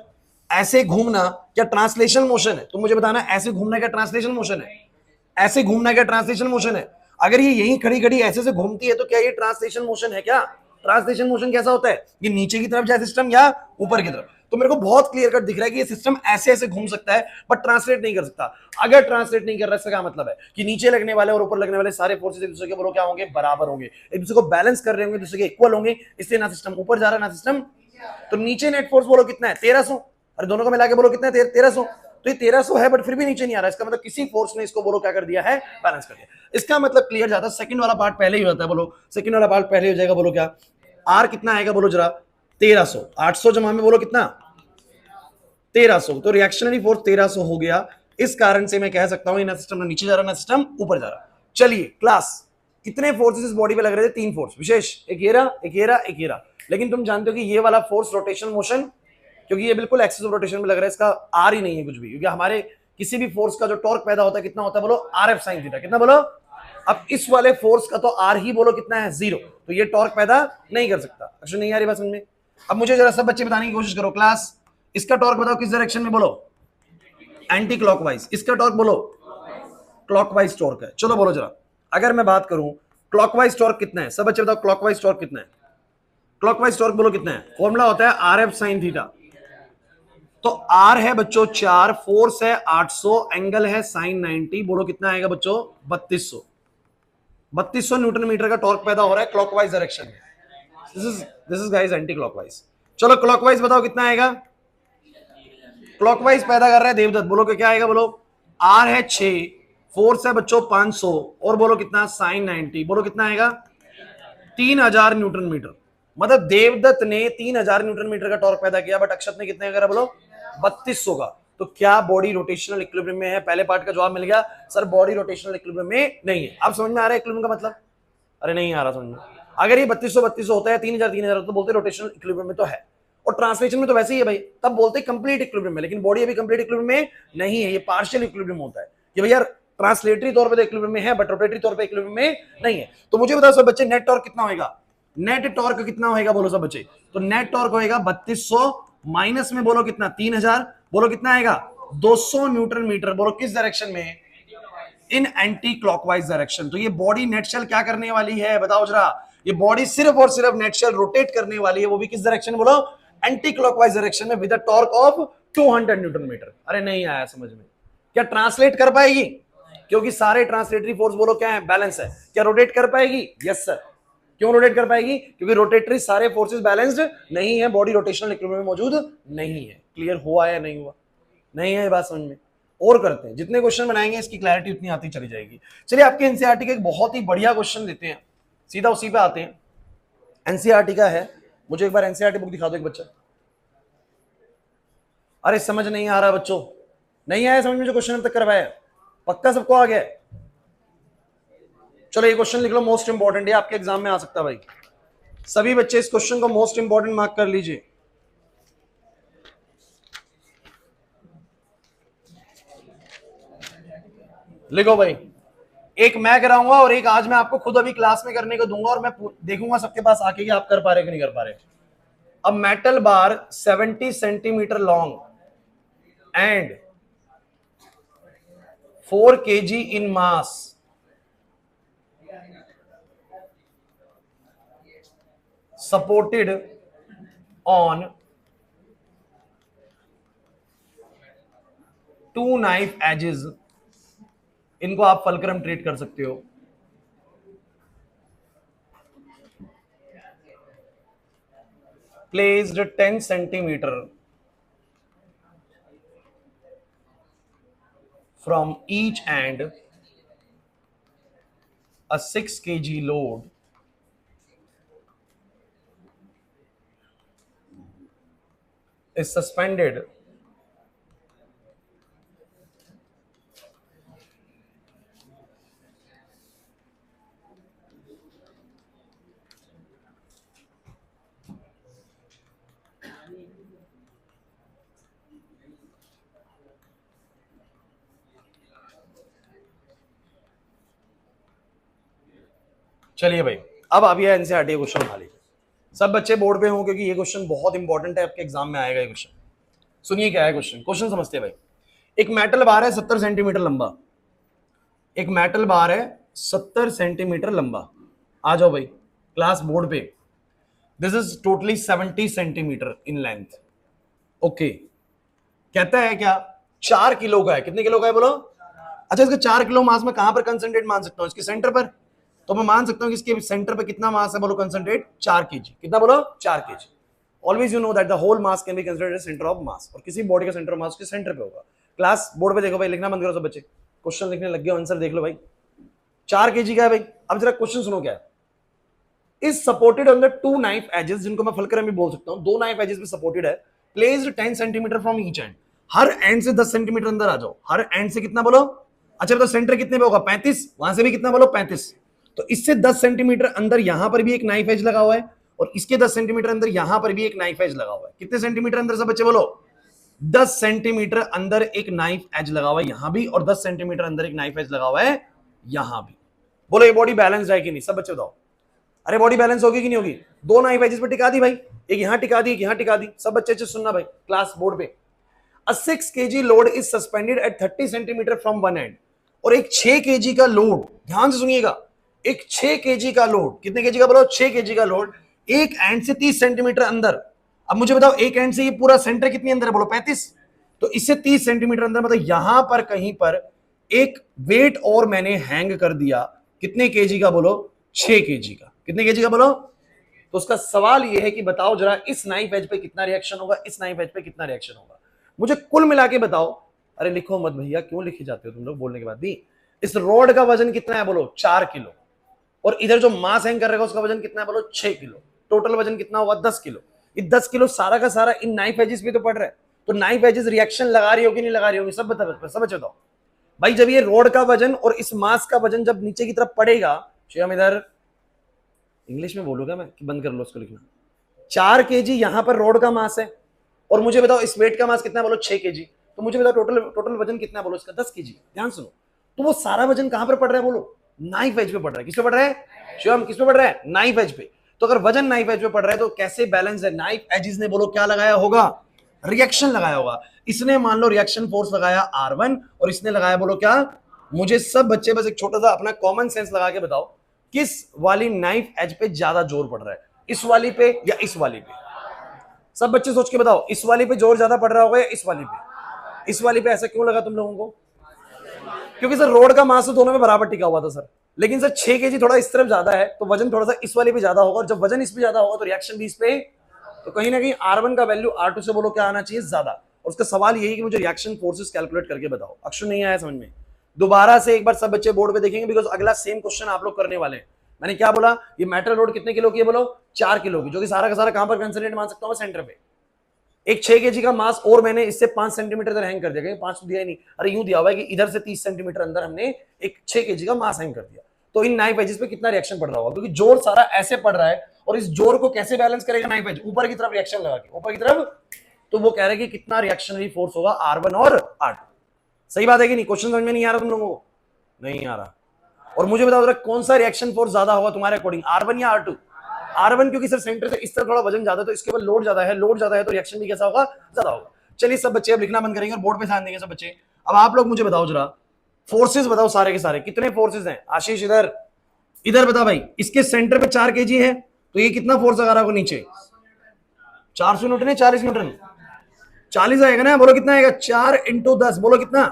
ऐसे घूमना क्या ट्रांसलेशन मोशन है, तुम मुझे बताना ऐसे घूमना क्या ट्रांसलेशन मोशन है, ऐसे घूमना क्या ट्रांसलेशन मोशन है, अगर ये यहीं खड़ी खड़ी ऐसे से घूमती है तो क्या ये ट्रांसलेशन मोशन है क्या? ट्रांसलेशन मोशन कैसा होता है, ये नीचे की तरफ जाए सिस्टम या ऊपर की तरफ, तो मेरे को बहुत क्लियर कट दिख रहा है कि ये सिस्टम ऐसे ऐसे घूम सकता है बट ट्रांसलेट नहीं कर सकता। अगर ट्रांसलेट नहीं कर रहा इसका क्या मतलब है कि नीचे लगने वाले और ऊपर लगने वाले सारे फोर्सेस एक दूसरे के बोलो क्या होंगे, बराबर होंगे, एक दूसरे को बैलेंस कर रहे होंगे, दूसरे के इक्वल होंगे, इसलिए ना सिस्टम ऊपर जा रहा है ना सिस्टम। तो नीचे नेट फोर्स बोलो कितना है, 1300, अरे दोनों को मिला के बोलो कितना है, 1300, तो ये 1300 है बट फिर भी नीचे नहीं आ रहा, इसका मतलब किसी फोर्स ने इसको बोलो क्या कर दिया है, बैलेंस कर दिया। इसका मतलब क्लियर जाता है, सेकंड वाला पार्ट पहले ही होता है, बोलो सेकंड वाला पार्ट पहले हो जाएगा, बोलो क्या, आर कितना आएगा बोलो जरा, 1300, 800 जमा में बोलो कितना, 1300, तो रिएक्शनरी फोर्स 1300 हो गया। इस कारण से मैं कह सकता हूं ना सिस्टम नीचे जा रहा ना सिस्टम ऊपर जा रहा। चलिए क्लास, कितने फोर्सेस इस बॉडी पे लग रहे थे, 3 फोर्स विशेष, एक ये रहा, एक ये रहा, एक ये रहा, लेकिन तुम जानते हो कि ये वाला फोर्स रोटेशन मोशन, क्योंकि ये बिल्कुल एक्सिस ऑफ रोटेशन में लग रहा है, इसका आर ही नहीं है कुछ भी, क्योंकि हमारे किसी भी फोर्स का जो टॉर्क पैदा होता है कितना होता है, बोलो आर एफ साइन थीटा, कितना बोलो। अब इस वाले फोर्स का तो आर ही बोलो कितना है, 0, तो ये टॉर्क पैदा नहीं कर सकता। अच्छा नहीं आ रही बात समझ में? अब मुझे जरा सब बच्चे बताने की कोशिश करो, क्लास इसका टॉर्क बताओ किस डायरेक्शन में, बोलो एंटी क्लॉकवाइज, इसका टॉर्क बोलो क्लॉकवाइज टॉर्क है। चलो बोलो जरा, अगर मैं बात करूं क्लॉकवाइज टॉर्क कितना है, सब बच्चे बताओ क्लॉकवाइज टॉर्क कितना है, क्लॉकवाइज टॉर्क बोलो कितना है, फॉर्मूला होता है आर एफ साइन थीटा, तो आर है बच्चों 4, फोर्स है 800, एंगल है साइन 90, बोलो कितना आएगा बच्चों, 3200, 3200 न्यूटन मीटर का टॉर्क पैदा हो रहा है क्लॉकवाइज डायरेक्शन में। This is guys anti clockwise. चलो क्लॉकवाइज बताओ कितना आएगा, क्लॉकवाइज पैदा कर रहा है देवदत्त, बोलो क्या आएगा, बोलो आर है 6, फोर्स है बच्चों 500 और बोलो कितना साइन 90, बोलो कितना आएगा 3000 न्यूटन मीटर। मतलब देवदत्त ने 3000 न्यूटन मीटर का टॉर्क पैदा किया, बट अक्षत ने कितने करा, बोलो 3200 का। तो क्या बॉडी रोटेशनल इक्विलिब्रियम में है? पहले पार्ट का जवाब मिल गया सर, बॉडी रोटेशनल इक्विलिब्रियम में नहीं है। अब समझ में आ रहा है इक्विलिब्रियम का मतलब? अरे नहीं आ रहा समझ में। अगर ये 3200 होता है 3000 तो बोलते रोटेशनल इक्विलिब्रियम में तो है, और ट्रांसलेशन में तो वैसे ही है भाई, तब बोलते कंप्लीट इक्विलिब्रियम में। लेकिन बॉडी अभी कंप्लीट इक्विलिब्रियम में नहीं है, ये पार्शियल इक्विलिब्रियम होता है कि भैया ट्रांसलेटरी तौर पे तो इक्विलिब्रियम में है, बट रोटेटरी तौर पे इक्विलिब्रियम में नहीं है। तो मुझे बताओ सब बच्चे, नेट टॉर्क कितना होगा? नेट टॉर्क कितना होगा बोलो सब बच्चे? तो नेट टॉर्क होगा 3200 माइनस में बोलो कितना 3000, बोलो कितना आएगा 200 न्यूटन मीटर। बोलो किस डायरेक्शन में? इन एंटी क्लॉकवाइज डायरेक्शन। तो ये बॉडी नेटशेल क्या करने वाली है बताओ जरा? ये बॉडी सिर्फ और सिर्फ नेटशेल रोटेट करने वाली है, वो भी किस डायरेक्शन में? बोलो एंटी क्लॉकवाइज डायरेक्शन में with a torque of 200 newton metre. अरे नहीं आया समझ में? क्या ट्रांसलेट कर पाएगी? क्योंकि सारे ट्रांसलेटरी फोर्स बोलो क्या है, बैलेंस है। क्या रोटेट कर पाएगी? Yes sir. क्यों रोटेट कर पाएगी? क्योंकि रोटेटरी सारे फोर्सेस बैलेंस्ड नहीं है, बॉडी रोटेशनल इक्विलिब्रियम में मौजूद नहीं है। क्लियर हुआ या नहीं हुआ? नहीं है ये बात समझ में? और करते हैं, जितने क्वेश्चन बनाएंगे इसकी क्लैरिटी उतनी आती चली जाएगी। चलिए आपके एनसीईआरटी का एक बहुत ही बढ़िया क्वेश्चन देते हैं, सीधा उसी पे आते हैं। एनसीईआरटी का है, मुझे एक बार एनसीईआरटी बुक दिखा दो एक बच्चा। अरे समझ नहीं आ रहा बच्चों, नहीं आया समझ में जो क्वेश्चन अब तक करवाया? पक्का सबको आ गया? चलो ये क्वेश्चन लिख लो, मोस्ट इंपॉर्टेंट है, आपके एग्जाम में आ सकता है भाई। सभी बच्चे इस क्वेश्चन को मोस्ट इंपॉर्टेंट मार्क कर लीजिए। लिखो भाई, एक मैं कराऊंगा और एक आज मैं आपको खुद अभी क्लास में करने को दूंगा, और मैं देखूंगा सबके पास आके कि आप कर पा रहे कि नहीं कर पा रहे। अब metal bar 70 centimetre long and 4 kg in mass supported on 2 knife edges, इनको आप फलक्रम ट्रीट कर सकते हो। Placed 10 centimetre from each end, a 6 kg load is suspended चलिए भाई, अब अभी एनसीईआरटी क्वेश्चन उठा लीजिए। सब बच्चे बोर्ड पे हों, क्योंकि ये क्वेश्चन बहुत इंपॉर्टेंट है, आपके एग्जाम में आएगा ये क्वेश्चन। सुनिए क्या है क्वेश्चन, क्वेश्चन समझते हैं भाई। एक मेटल बार है 70 सेंटीमीटर लंबा, एक मेटल बार है 70 सेंटीमीटर लंबा। आ जाओ भाई क्लास बोर्ड पे। This is totally 70 centimetre in length. Okay, कहता है क्या 4 किलो का है। कितने किलो का है बोलो? अच्छा, इसका 4 किलो मास में कहां पर कंसंट्रेट मान सकता हूं? इसके सेंटर पर। तो मैं मान सकता हूं कि इसके सेंटर पे कितना मास है बोलो? Concentrate 4 kg। कितना बोलो? 4 kg। Always you know that the whole mass can be considered as centre of mass, और किसी बॉडी का सेंटर ऑफ मास के सेंटर पे होगा। क्लास बोर्ड पे देखो भाई, लिखना बंद करो सब बच्चे, क्वेश्चन लिखने लग गए, आंसर देख लो भाई। 4 kg का है भाई। अब जरा क्वेश्चन सुनो क्या है। Is supported on the 2 knife edges, जिनको मैं फलक्रम भी बोल सकता हूं, 2 नाइफ एजेस पे सपोर्टेड है, placed 10 centimetre from each end. हर एंड से 10 सेंटीमीटर अंदर आ जाओ। हर एंड से कितना बोलो? अच्छा तो सेंटर कितने पे होगा? 35। वहां से भी कितना बोलो? 35। तो इससे 10 सेंटीमीटर अंदर यहां पर भी एक नाइफ एज लगा हुआ है, और इसके 10 सेंटीमीटर अंदर यहां पर भी एक नाइफ एज लगा हुआ है। कितने सेंटीमीटर अंदर सब बच्चे बोलो? 10 सेंटीमीटर अंदर एक नाइफ एज लगा हुआ है यहां भी, और 10 सेंटीमीटर अंदर एक नाइफ एज लगा हुआ है यहां भी। बोलो ये बॉडी बैलेंस है कि नहीं? सब बच्चे बताओ। अरे बॉडी बैलेंस होगी कि नहीं होगी? 2 नाइफ एजेस पे टिका दी भाई, एक यहां टिका दी, एक यहां टिका दी। सब बच्चे अच्छे सुनना भाई क्लास बोर्ड पे। A 6 kg load is suspended at 30 centimetre from one end, और एक 6 kg का लोड, ध्यान से सुनिएगा, एक 6 kg का लोड। कितने kg का बोलो? 6 kg का लोड एक एंड से 30 सेंटीमीटर अंदर। अब मुझे बताओ एक एंड से ये पूरा सेंटर कितनी अंदर है बोलो? 35। तो इससे 30 सेंटीमीटर अंदर, मतलब यहां पर कहीं पर एक वेट और मैंने हैंग कर दिया। कितने kg का बोलो? 6 kg का। कितने kg का बोलो? तो उसका सवाल यह है कि बताओ जरा, इस नाइफ एज पे कितना रिएक्शन होगा, इस नाइफ एज पे कितना रिएक्शन होगा। मुझे कुल मिला के बताओ। अरे लिखो मत भैया, क्यों लिखे जाते हो तुम लोग बोलने के बाद भी। इस रॉड का वजन कितना है बोलो, 4 किलो। और इधर जो मास हैंग कर रहेगा उसका वजन कितना है बोलो, 6 किलो। टोटल वजन कितना हुआ, 10 किलो। ये 10 किलो सारा का सारा इन नाइफ एजेस पे तो पड़ रहा है। तो नाइफ एजेस रिएक्शन लगा रही होगी नहीं लगा रही होगी, सब बताओ भाई। जब ये रोड का वजन और इस मास का वजन जब नीचे की तरफ पड़ेगा, हम इधर इंग्लिश में बोलूंगा मैं कि बंद कर लो उसको लिखना। 4 केजी यहां पर रोड का मास है, और मुझे बताओ इस वेट का मास कितना है बोलो, 6 केजी। तो मुझे बताओ टोटल टोटल वजन कितना है बोलो इसका, 10 केजी। ध्यान सुनो, तो वो सारा वजन कहां पर पड़ रहा है बोलो, नाइफ एज पे पड़ रहा है। किस पे पड़ रहा है शिवम, किस पे पड़ रहा है, नाइफ एज पे। तो अगर वजन नाइफ एज पे पड़ रहा है तो कैसे बैलेंस है, नाइफ एजिस ने बोलो क्या लगाया होगा, रिएक्शन लगाया होगा। इसने मान लो रिएक्शन फोर्स लगाया R1 और इसने लगाया बोलो क्या। मुझे सब बच्चे बस एक छोटा सा अपना कॉमन सेंस लगा के बताओ, किस वाली नाइफ एज पे ज्यादा जोर पड़ रहा है, इस वाली पे या इस वाली पे। सब बच्चे सोच के बताओ, इस वाली पे जोर ज्यादा पड़ रहा होगा या इस वाली पे। इस वाली पे ऐसा क्यों लगा तुम लोगों को, क्योंकि सर रोड का मास तो दोनों में बराबर टिका हुआ था सर, लेकिन सर 6 केजी थोड़ा इस तरफ ज्यादा है तो वजन थोड़ा सा इस वाले पे ज्यादा होगा, और जब वजन इस पे ज्यादा होगा तो रिएक्शन भी इस पे। तो कहीं ना कहीं R1 का वैल्यू R2 से बोलो क्या आना चाहिए, ज्यादा। और उसका सवाल यही कि मुझे रिएक्शन फोर्सेस कैलकुलेट करके बताओ। अक्षर नहीं आया समझ में, दोबारा से एक बार सब बच्चे बोर्ड पे देखेंगे, बिकॉज अगला सेम क्वेश्चन आप लोग करने वाले हैं। मैंने क्या बोला, ये मेटल रोड कितने किलो की है बोलो, 4 किलो की, जो कि सारा का सारा कहां पर कंसंट्रेट मान सकता हूं मैं, सेंटर पे। एक 6 केजी का मास और मैंने इससे 5 सेंटीमीटर तक हैंग कर दिया, 5 तो दिया ही नहीं, अरे यूं दिया हुआ है कि इधर से 30 सेंटीमीटर अंदर हमने एक 6 केजी का मास हैंग कर दिया। तो इन नाइफ एजेस पे कितना रिएक्शन पड़ रहा होगा, क्योंकि जोर सारा ऐसे पड़ रहा है, और इस जोर को कैसे बैलेंस करेगा नाइफ एज, ऊपर की तरफ रिएक्शन लगा के, ऊपर की तरफ। तो वो कह रहे हैं कि कितना रिएक्शनरी फोर्स होगा R1 और R2। सही बात है कि नहीं, क्वेश्चन समझ में नहीं आ रहा तुम लोगों को, नहीं आ रहा। और मुझे बताओ जरा कौन सा रिएक्शन फोर्स ज्यादा होगा तुम्हारे अकॉर्डिंग, R1 या R2। R1, क्योंकि सर सेंटर से इस तरह थोड़ा वजन ज्यादा है तो इसके ऊपर लोड ज्यादा है, लोड ज्यादा है तो रिएक्शन भी कैसा होगा, ज्यादा होगा। चलिए सब बच्चे अब लिखना बंद करेंगे और बोर्ड पे ध्यान देंगे सब बच्चे। अब आप लोग मुझे बताओ जरा, फोर्सेस बताओ सारे के सारे, कितने फोर्सेस हैं। आशीष इधर इधर बता भाई, इसके सेंटर पे 4 केजी है तो ये कितना फोर्स लगा रहा होगा नीचे, 400 न्यूटन है, 40 न्यूटन, 40 आएगा ना, बोलो कितना आएगा, 4 इंटू 10, बोलो कितना,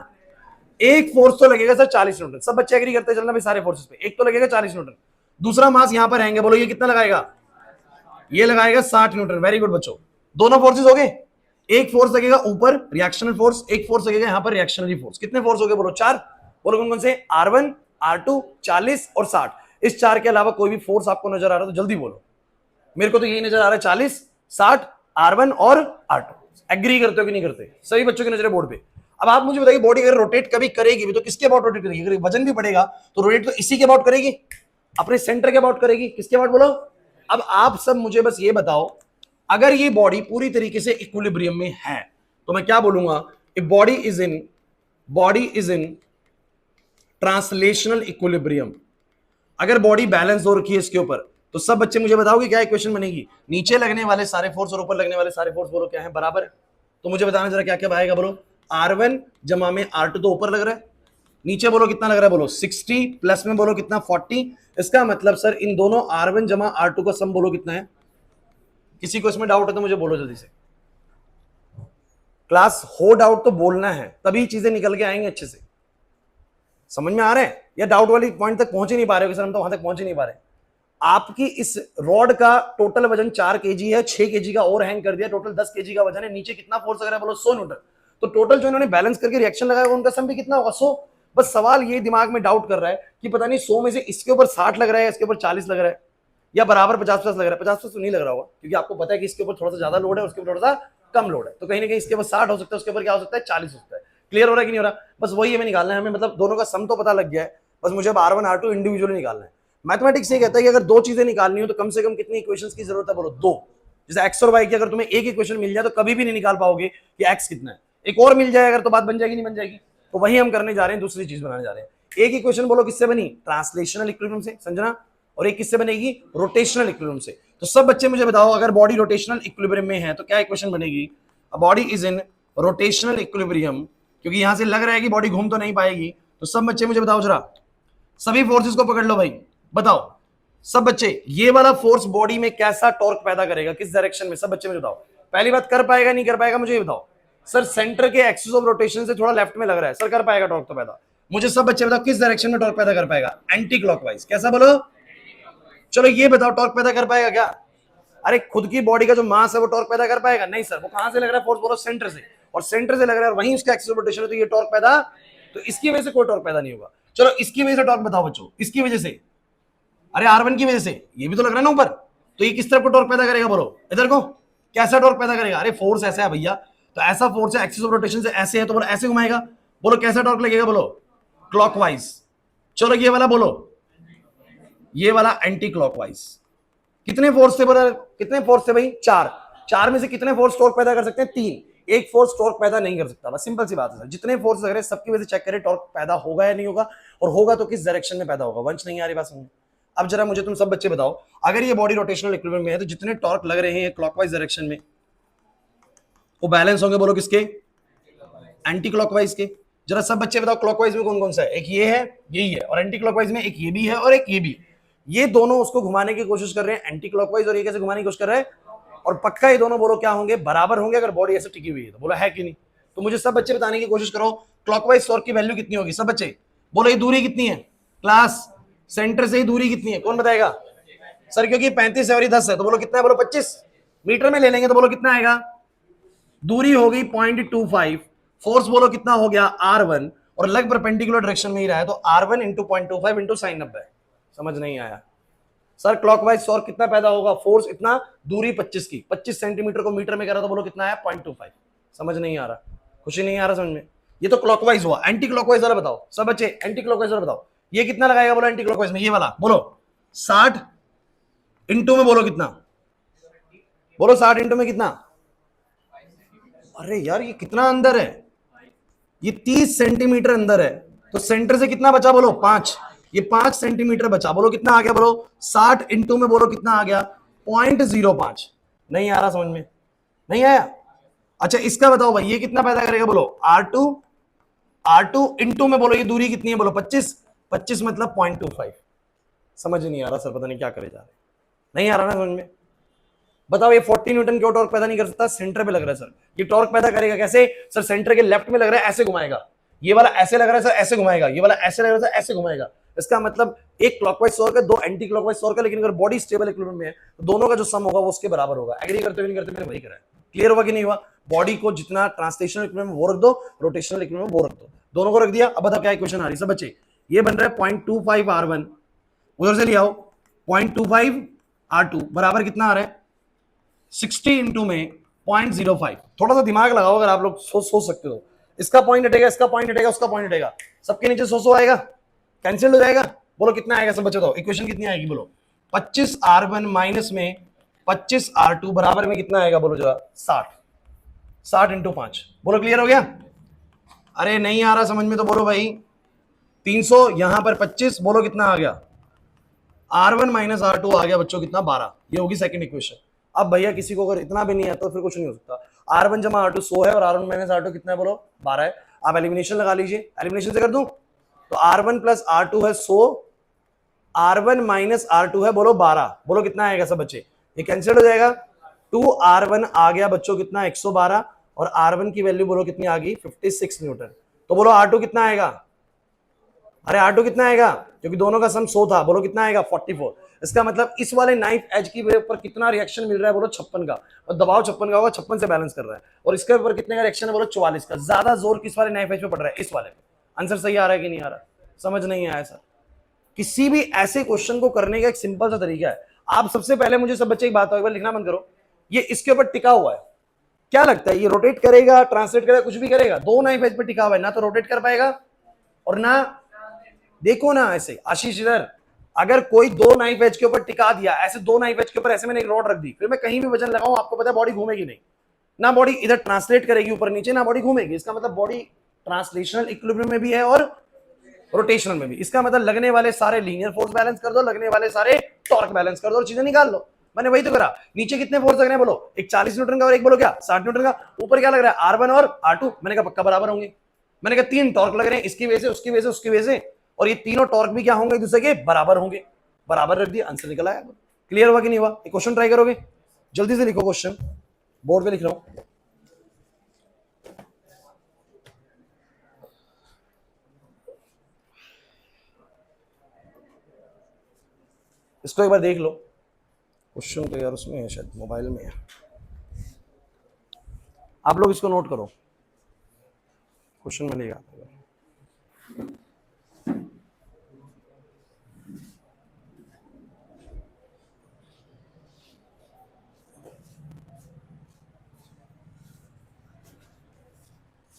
एक फोर्स तो लगेगा सर 40 न्यूटन। सब बच्चे एग्री करते चलना भाई सारे फोर्सेस पे, एक तो लगेगा 40 न्यूटन। दूसरा मास यहां पर आएंगे, बोलो ये कितना लगाएगा, ये लगाएगा 60 न्यूटन। वेरी गुड बच्चों, दोनों फोर्सेस हो गए। एक फोर्स लगेगा ऊपर रिएक्शनल फोर्स, एक फोर्स लगेगा यहां पर रिएक्शनरी फोर्स। कितने फोर्स हो गए बोलो, 4। बोलो कौन कौन से, R1 R2 40 और 60। इस 4 के अलावा कोई भी फोर्स आपको नजर आ रहा है तो जल्दी बोलो। मेरे को तो यही नजर आ रहा है, 40 60 R1 और R2। एग्री करते हो कि नहीं करते सभी बच्चों की नजर बोर्ड पे। अब आप मुझे बताइए, बॉडी अगर रोटेट कभी करेगी भी तो किसके अबाउट रोटेट करेगी, अगर वजन भी बढ़ेगा तो रोटेट तो इसी के अबाउट करेगी, अपने सेंटर के अबाउट करेगी। किसके अबाउट बोलो। अब आप सब मुझे बस ये बताओ, अगर ये बॉडी पूरी तरीके से इक्विलिब्रियम में है तो मैं क्या बोलूंगा, if body is in translational equilibrium. अगर बॉडी बैलेंस हो रखी है इसके ऊपर, तो सब बच्चे मुझे बताओ कि क्या इक्वेशन बनेगी, नीचे लगने वाले सारे फोर्स और ऊपर लगने वाले सारे फोर्स बोलो क्या है, बराबर है। तो मुझे बताना जरा क्या क्या आएगा बोलो, R1 जमा में R2 तो ऊपर लग रहा है, नीचे बोलो कितना लग रहा है बोलो 60, प्लस में बोलो कितना 40। इसका मतलब सर इन दोनों R1 जमा R2 का सम बोलो कितना है। किसी को इसमें डाउट है तो मुझे बोलो जल्दी से, क्लास हो डाउट तो बोलना है, तभी चीजें निकल के आएंगे अच्छे से। समझ में आ रहे हैं, या डाउट वाली पॉइंट तक पहुंच ही नहीं पा रहे हो, सर हम तो वहां तक पहुंच ही नहीं पा रहे। आपकी इस रॉड का टोटल वजन 4 केजी है, 6 केजी का और हैंग कर दिया, टोटल 10 केजी का वजन है, नीचे कितना फोर्स लग रहा है बोलो 100 न्यूटन। तो टोटल जो इन्होंने बैलेंस करके रिएक्शन लगाया उनका सम भी कितना होगा 100। बस सवाल ये दिमाग में डाउट कर रहा है कि पता नहीं 100 में से इसके ऊपर 60 लग रहा है, इसके ऊपर 40 लग रहा है, या बराबर 50-50 लग रहा है। 50-50 तो नहीं लग रहा होगा, क्योंकि आपको पता है कि इसके ऊपर थोड़ा सा ज्यादा लोड है, उसके ऊपर थोड़ा सा कम लोड है, तो कहीं ना कहीं इसके ऊपर 60 हो सकता है, उसके ऊपर क्या हो सकता है 40 हो सकता है। क्लियर हो रहा है कि नहीं हो रहा, बस वही हमें निकालना है, हमें मतलब दोनों का सम तो पता लग गया है, बस मुझे अब R1 R2 इंडिविजुअली निकालना है। मैथमेटिक्स ये कहता है कि अगर दो चीजें निकालनी हो तो कम से कम कितनी इक्वेशंस की जरूरत है बोलो, दो। जैसे एक्स और वाई की अगर तुम्हें एक इक्वेशन मिल जाए तो कभी भी नहीं निकाल पाओगे कि एक्स कितना है, एक और मिल जाए अगर तो बात बन जाएगी नहीं बन जाएगी। तो वही हम करने जा रहे हैं, दूसरी चीज बनाने जा रहे हैं। एक इक्वेशन बोलो किससे बनी, ट्रांसलेशनल इक्विलिब्रियम से, समझना, और एक किससे बनेगी, रोटेशनल इक्विलिब्रियम से। तो सब बच्चे मुझे बताओ, अगर बॉडी रोटेशनल इक्विलिब्रियम में है तो क्या इक्वेशन बनेगी, body is in rotational equilibrium, क्योंकि यहां से लग रहा है कि बॉडी घूम तो नहीं पाएगी। तो सब बच्चे मुझे बताओ जरा, सभी फोर्सेस को पकड़ लो भाई, बताओ सब बच्चे, ये वाला फोर्स बॉडी में कैसा टॉर्क पैदा करेगा, किस डायरेक्शन में, सब बच्चे मुझे बताओ। पहली बात, कर पाएगा नहीं कर पाएगा मुझे ये बताओ। सर सेंटर के एक्सिस ऑफ रोटेशन से थोड़ा लेफ्ट में लग रहा है, सर कर पाएगा टॉर्क तो पैदा। मुझे सब बच्चे बताओ किस डायरेक्शन में टॉर्क पैदा कर पाएगा, एंटी क्लॉकवाइज। कैसा बोलो, चलो ये बताओ टॉर्क पैदा कर पाएगा क्या। अरे खुद की बॉडी का जो मास है वो टॉर्क पैदा कर पाएगा, नहीं सर। वो कहां से लग रहा है फोर्स बोलो, सेंटर से। और सेंटर से लग रहा है और वहीं उसका एक्सिस ऑफ रोटेशन है, तो ये टॉर्क पैदा, तो इसकी वजह से कोई टॉर्क पैदा नहीं होगा। चलो इसकी वजह से टॉर्क बताओ बच्चों, इसकी वजह से, अरे R1 की वजह से, ये भी तो लग रहा है ना ऊपर, तो ये किस तरफ को टॉर्क पैदा करेगा बोलो, इधर को, कैसा टॉर्क पैदा करेगा, अरे फोर्स ऐसा है भैया, तो ऐसा फोर्स है, एक्सिस ऑफ रोटेशन से ऐसे है, तो बोलो ऐसे घुमाएगा, बोलो कैसा टॉर्क लगेगा, बोलो क्लॉकवाइज। चलो ये वाला बोलो, ये वाला एंटी क्लॉकवाइज। कितने फोर्स थे बोला, कितने फोर्स थे भाई, चार में से कितने फोर्स टॉर्क पैदा कर सकते हैं, 3। एक फोर्स टॉर्क पैदा नहीं कर सकता, बस सिंपल सी बात है सर। जितने फोर्स लग रहे हैं सबकी वजह से चेक करें टॉर्क पैदा होगा या नहीं होगा, और होगा तो किस डायरेक्शन में पैदा होगा। वंश नहीं आ रही बात समझ। अब जरा मुझे तुम सब बच्चे बताओ, अगर ये बॉडी रोटेशनल इक्विलिब्रियम में है तो जितने टॉर्क लग रहे हैं क्लॉकवाइज डायरेक्शन में, वो बैलेंस होंगे बोलो किसके, एंटी क्लॉकवाइज के। जरा सब बच्चे बताओ क्लॉकवाइज में कौन कौन सा है, एक ये है, यही है, और एंटी क्लॉकवाइज में एक ये भी है और एक ये भी। ये दोनों उसको घुमाने की कोशिश कर रहे हैं एंटी क्लॉकवाइज, और ये कैसे घुमाने की कोशिश कर रहे हैं, और पक्का ये दोनों बोलो क्या होंगे, बराबर होंगे अगर बॉडी ऐसे टिकी हुई है तो। बोलो है कि नहीं, तो मुझे सब बच्चे बताने की कोशिश करो क्लॉकवाइज टॉर्क की वैल्यू कितनी होगी। सब बच्चे बोलो ये दूरी कितनी है, क्लास सेंटर से ही दूरी कितनी है, कौन बताएगा सर, क्योंकि 35 है और 10 है, तो बोलो कितना है, बोलो 25 मीटर में ले लेंगे तो बोलो कितना आएगा, दूरी हो गई 0.25, फोर्स बोलो कितना हो गया R1, और लग परपेंडिकुलर डायरेक्शन में ही रहा है, तो R1 इंटू 0.25 इंटू sin 90। समझ नहीं आया सर, क्लॉकवाइज टॉर्क कितना पैदा होगा, फोर्स इतना, दूरी 25 की, 25 सेंटीमीटर को मीटर में करा तो बोलो कितना है, 0.25। समझ नहीं आ रहा, कुछ ही नहीं आ रहा समझ में। ये तो क्लॉकवाइज हुआ। एंटी क्लॉकवाइज वाला बताओ सब बच्चे, एंटी क्लॉकवाइज वाला बताओ, ये कितना लगाएगा बोलो एंटी क्लॉकवाइज में, ये वाला बोलो 60 इंटू में बोलो कितना, बोलो 60 इंटू में कितना, अरे यार ये कितना अंदर है, ये 30 सेंटीमीटर अंदर है, तो सेंटर से कितना बचा बोलो 5, ये 5 सेंटीमीटर बचा, बोलो कितना आ गया, बोलो 60 इंटू में बोलो कितना आ गया, 0.05। नहीं आ रहा समझ में, नहीं आया। अच्छा इसका बताओ भाई, ये कितना पैदा करेगा, बोलो R2 इंटू में बोलो ये दूरी कितनी है, बोलो 25 मतलब 0.25। समझ नहीं आ रहा सर, पता नहीं क्या करे जा रहे, नहीं आ रहा ना समझ में। बताओ ये 40 न्यूटन क्यों टॉर्क पैदा नहीं कर सकता, सेंटर पे लग रहा है सर। ये टॉर्क पैदा करेगा कैसे सर, सेंटर के लेफ्ट में लग रहा है ऐसे घुमाएगा, ये वाला ऐसे लग रहा है सर ऐसे घुमाएगा, ये वाला ऐसे लग रहा है सर ऐसे घुमाएगा। इसका मतलब एक क्लॉकवाइज टॉर्क है, दो एंटी क्लॉकवाइज टॉर्क है, लेकिन अगर बॉडी स्टेबल इक्विलिब्रियम में है तो दोनों का जो सम होगा वो उसके बराबर होगा। एग्री करते हो नहीं करते, मैंने वही करा है। क्लियर हुआ कि नहीं हुआ। बॉडी को जितना ट्रांसलेशनल इक्विलिब्रियम वो रख दो, रोटेशनल इक्विलिब्रियम वो रख दो, दोनों को रख दिया। अब बताओ क्या इक्वेशन आ रही है सब बच्चे, ये बन रहा है 0.25 R1, उधर से ले आओ 0.25 R2 बराबर कितना आ रहा है 60 इंटू में 0.05। थोड़ा सा दिमाग लगाओ अगर आप लोग सोच सकते हो। इसका पॉइंट हटेगा, इसका पॉइंट हटेगा, उसका पॉइंट हटेगा, सबके नीचे 100 आएगा, कैंसिल हो जाएगा। बोलो कितना आएगा सब बच्चे बताओ, इक्वेशन कितनी आएगी बोलो, 25 R1 माइनस में 25 R2 बराबर में कितना आएगा बोलो जरा 60 इंटू 5। बोलो क्लियर हो गया। अरे नहीं आ रहा समझ में तो बोलो भाई 300, यहां पर 25, बोलो कितना आ गया R1 माइनस R2 आ गया बच्चों कितना 12। ये होगी सेकंड इक्वेशन। अब भैया किसी को अगर इतना भी नहीं आता तो फिर कुछ नहीं हो सकता। R1 जमा R2 100 है और R1 माइनस R2 कितना है बोलो 12 है। आप एलिमिनेशन लगा लीजिए, एलिमिनेशन से कर दूं तो R1 प्लस R2 है 100, R1 माइनस R2 है बोलो 12, बोलो कितना आएगा सब बच्चे, ये कैंसिल हो जाएगा। 2R1 आ गया बच्चों कितना 112, और R1 की वैल्यू बोलो कितनी आ गई 56 न्यूटन। तो बोलो R2 कितना आएगा, अरे R2 कितना आएगा, क्योंकि दोनों का सम 100 था, बोलो कितना आएगा 44। इसका मतलब इस वाले नाइफ एज की ऊपर कितना रिएक्शन मिल रहा है बोलो 56 का, और दबाव 56 का होगा, 56 से बैलेंस कर रहा है। और इसके ऊपर कितने का रिएक्शन है बोलो 44 का। ज्यादा जोर किस वाले नाइफ एज पे पड़ रहा है, इस वाले। आंसर सही आ रहा है कि नहीं आ रहा, समझ नहीं आया सर। किसी भी ऐसे क्वेश्चन को करने का एक सिंपल सा तरीका है। आप सबसे पहले मुझे सब बच्चे एक बात हो, लिखना बंद करो, ये इसके ऊपर टिका हुआ है, क्या लगता है ये रोटेट करेगा, ट्रांसलेट करेगा, कुछ भी करेगा, दो नाइफ एज पे टिका हुआ है, ना तो रोटेट कर पाएगा और ना, देखो ना ऐसे आशीष इधर, अगर कोई दो नाइफ एज के ऊपर टिका दिया, ऐसे दो नाइफ एज के ऊपर ऐसे मैंने एक रॉड रख दी, फिर मैं कहीं भी वजन लगाऊं आपको पता है बॉडी घूमेगी नहीं, ना बॉडी इधर ट्रांसलेट करेगी ऊपर नीचे, ना बॉडी घूमेगी। इसका मतलब बॉडी ट्रांसलेशनल इक्विलिब्रियम में भी है और रोटेशनल में भी। इसका मतलब लगने वाले सारे लीनियर फोर्स बैलेंस कर दो, लगने वाले सारे टॉर्क बैलेंस कर दो और चीजें निकाल लो। मैंने वही तो करा। नीचे कितने फोर्स लग रहे हैं बोलो, एक 40 न्यूटन का और एक बोलो क्या 60 न्यूटन का। ऊपर क्या लग रहा है R1 और R2, मैंने कहा पक्का बराबर होंगे। मैंने कहा 3 टॉर्क लग रहे हैं, इसकी वजह से उसकी वजह से उसकी वजह से, और ये तीनों टॉर्क भी क्या होंगे एक दूसरे के बराबर होंगे। बराबर रख दिया, आंसर निकल आया। क्लियर हुआ कि नहीं हुआ। एक क्वेश्चन ट्राई करोगे, जल्दी से लिखो क्वेश्चन, बोर्ड पे लिख रहा हूं। इसको एक बार देख लो, क्वेश्चन तो यार उसमें है शायद मोबाइल में है, आप लोग इसको नोट करो। क्वेश्चन में लेगा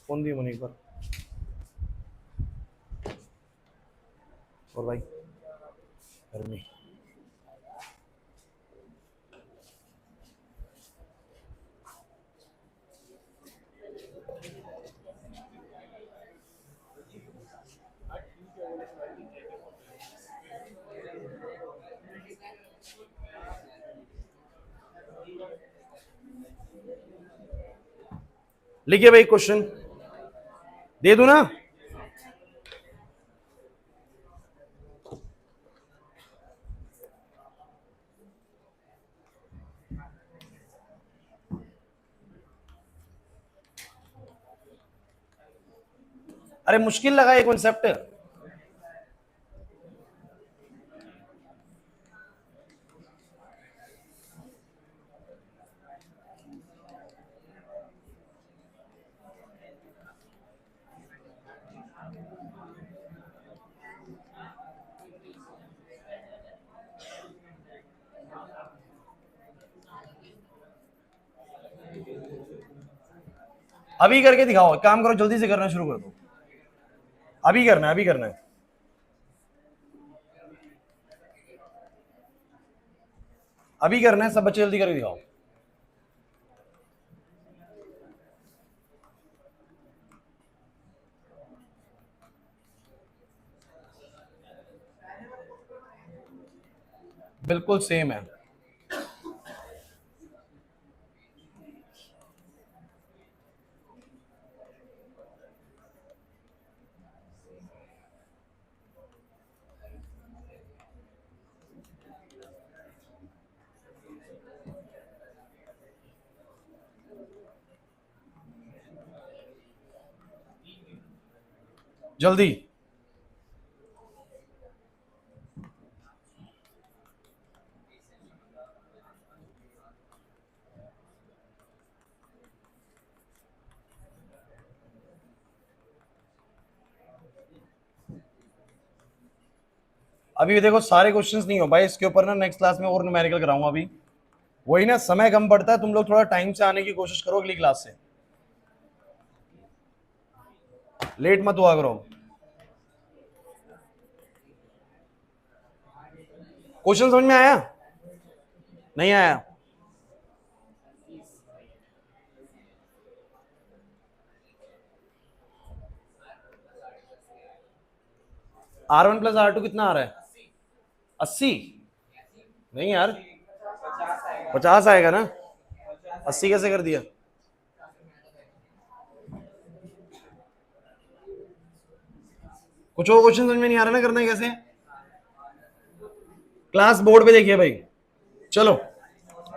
कौन दी मनी पर और भाई गर्मी लिखिए भाई क्वेश्चन दे दूं ना। अरे मुश्किल लगा ये कॉन्सेप्ट। अभी करके दिखाओ, काम करो, जल्दी से करना शुरू कर दो। अभी करना है, अभी करना है। अभी करना है, सब बच्चे जल्दी करके दिखाओ। बिल्कुल सेम है। जल्दी अभी देखो, सारे क्वेश्चंस नहीं हो भाई इसके ऊपर ना, नेक्स्ट क्लास में और न्यूमेरिकल कराऊंगा। अभी वही ना, समय कम पड़ता है, तुम लोग थोड़ा टाइम से आने की कोशिश करो अगली क्लास से, लेट मत हुआ करो। क्वेश्चन समझ में आया? नहीं आया? R1 प्लस R2 कितना आ रहा है? 80? नहीं यार, 50 आएगा ना। 80 कैसे कर दिया? कुछ और क्वेश्चन समझ में नहीं आ रहा ना, करना है कैसे? क्लास बोर्ड पे देखिए भाई। चलो,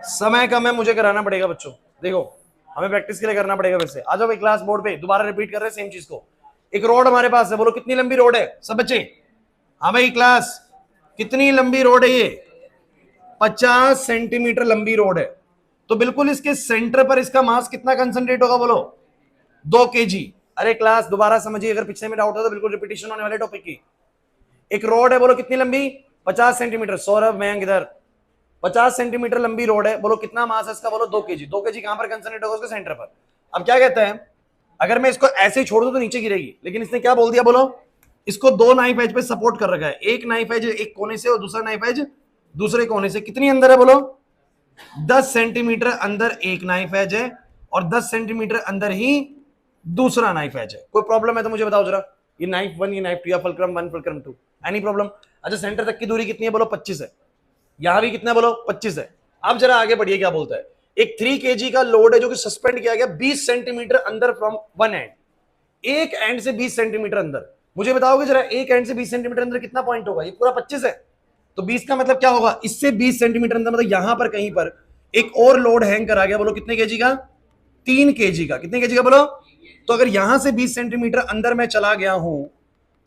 समय कम है, मुझे कराना पड़ेगा बच्चों। देखो, हमें प्रैक्टिस के लिए करना पड़ेगा। फिर से आ जाओ भाई क्लास बोर्ड पे, दोबारा रिपीट कर रहे हैं सेम चीज को। एक रोड हमारे पास है, बोलो कितनी लंबी रोड है सब बच्चे? हाँ भाई क्लास, कितनी लंबी रोड है ये? 50 सेंटीमीटर लंबी रोड है। तो बिल्कुल इसके सेंटर पर इसका मास कितना कंसंट्रेट होगा बोलो? 2 kg। अरे क्लास दोबारा समझिए, अगर पिछले में डाउट है तो बिल्कुल रिपीटेशन होने वाले टॉपिक की। एक रोड है, बोलो कितनी लंबी? 50 सेंटीमीटर। सौरभ, मयंक इधर। 50 सेंटीमीटर लंबी रोड है, बोलो कितना मास है इसका? बोलो 2 kg। 2 kg कहां पर कंसंट्रेट होगा? उसके सेंटर पर। अब क्या कहता है, अगर मैं इसको ऐसे ही छोड़ दूं तो नीचे गिरेगी, लेकिन इसने क्या बोल दिया बोलो? इसको 2 नाइफ एज पे सपोर्ट कर रखा है। एक नाइफ एज एक कोने से और दूसरा नाइफ एज दूसरे कोने से। कितनी अंदर है बोलो? 10 सेंटीमीटर अंदर एक नाइफ एज है और 10 सेंटीमीटर अंदर ही दूसरा नाइफ एज है। कोई प्रॉब्लम है तो मुझे बताओ जरा। ये नाइफ 1, ये नाइफ 2, या फुलक्रम 1 फुलक्रम 2, एनी प्रॉब्लम? अच्छा, सेंटर तक की दूरी कितनी है बोलो? 25 है। यहां भी कितना बोलो? 25 है। अब जरा आगे बढ़िए, क्या बोलता है? एक 3 kg का लोड है जो कि सस्पेंड किया गया 20 सेंटीमीटर अंदर फ्रॉम वन एंड। एक एंड से 20 सेंटीमीटर अंदर। मुझे बताओगे जरा, एक एंड से 20 सेंटीमीटर अंदर कितना पॉइंट होगा? ये पूरा 25 है, तो 20 का मतलब क्या होगा? इससे 20 सेंटीमीटर अंदर, मतलब यहां पर कहीं पर एक और लोड हैंग करा गया। बोलो कितने केजी का? 3 kg का। कितने केजी का बोलो? तो अगर यहां से 20 सेंटीमीटर अंदर मैं चला गया हूं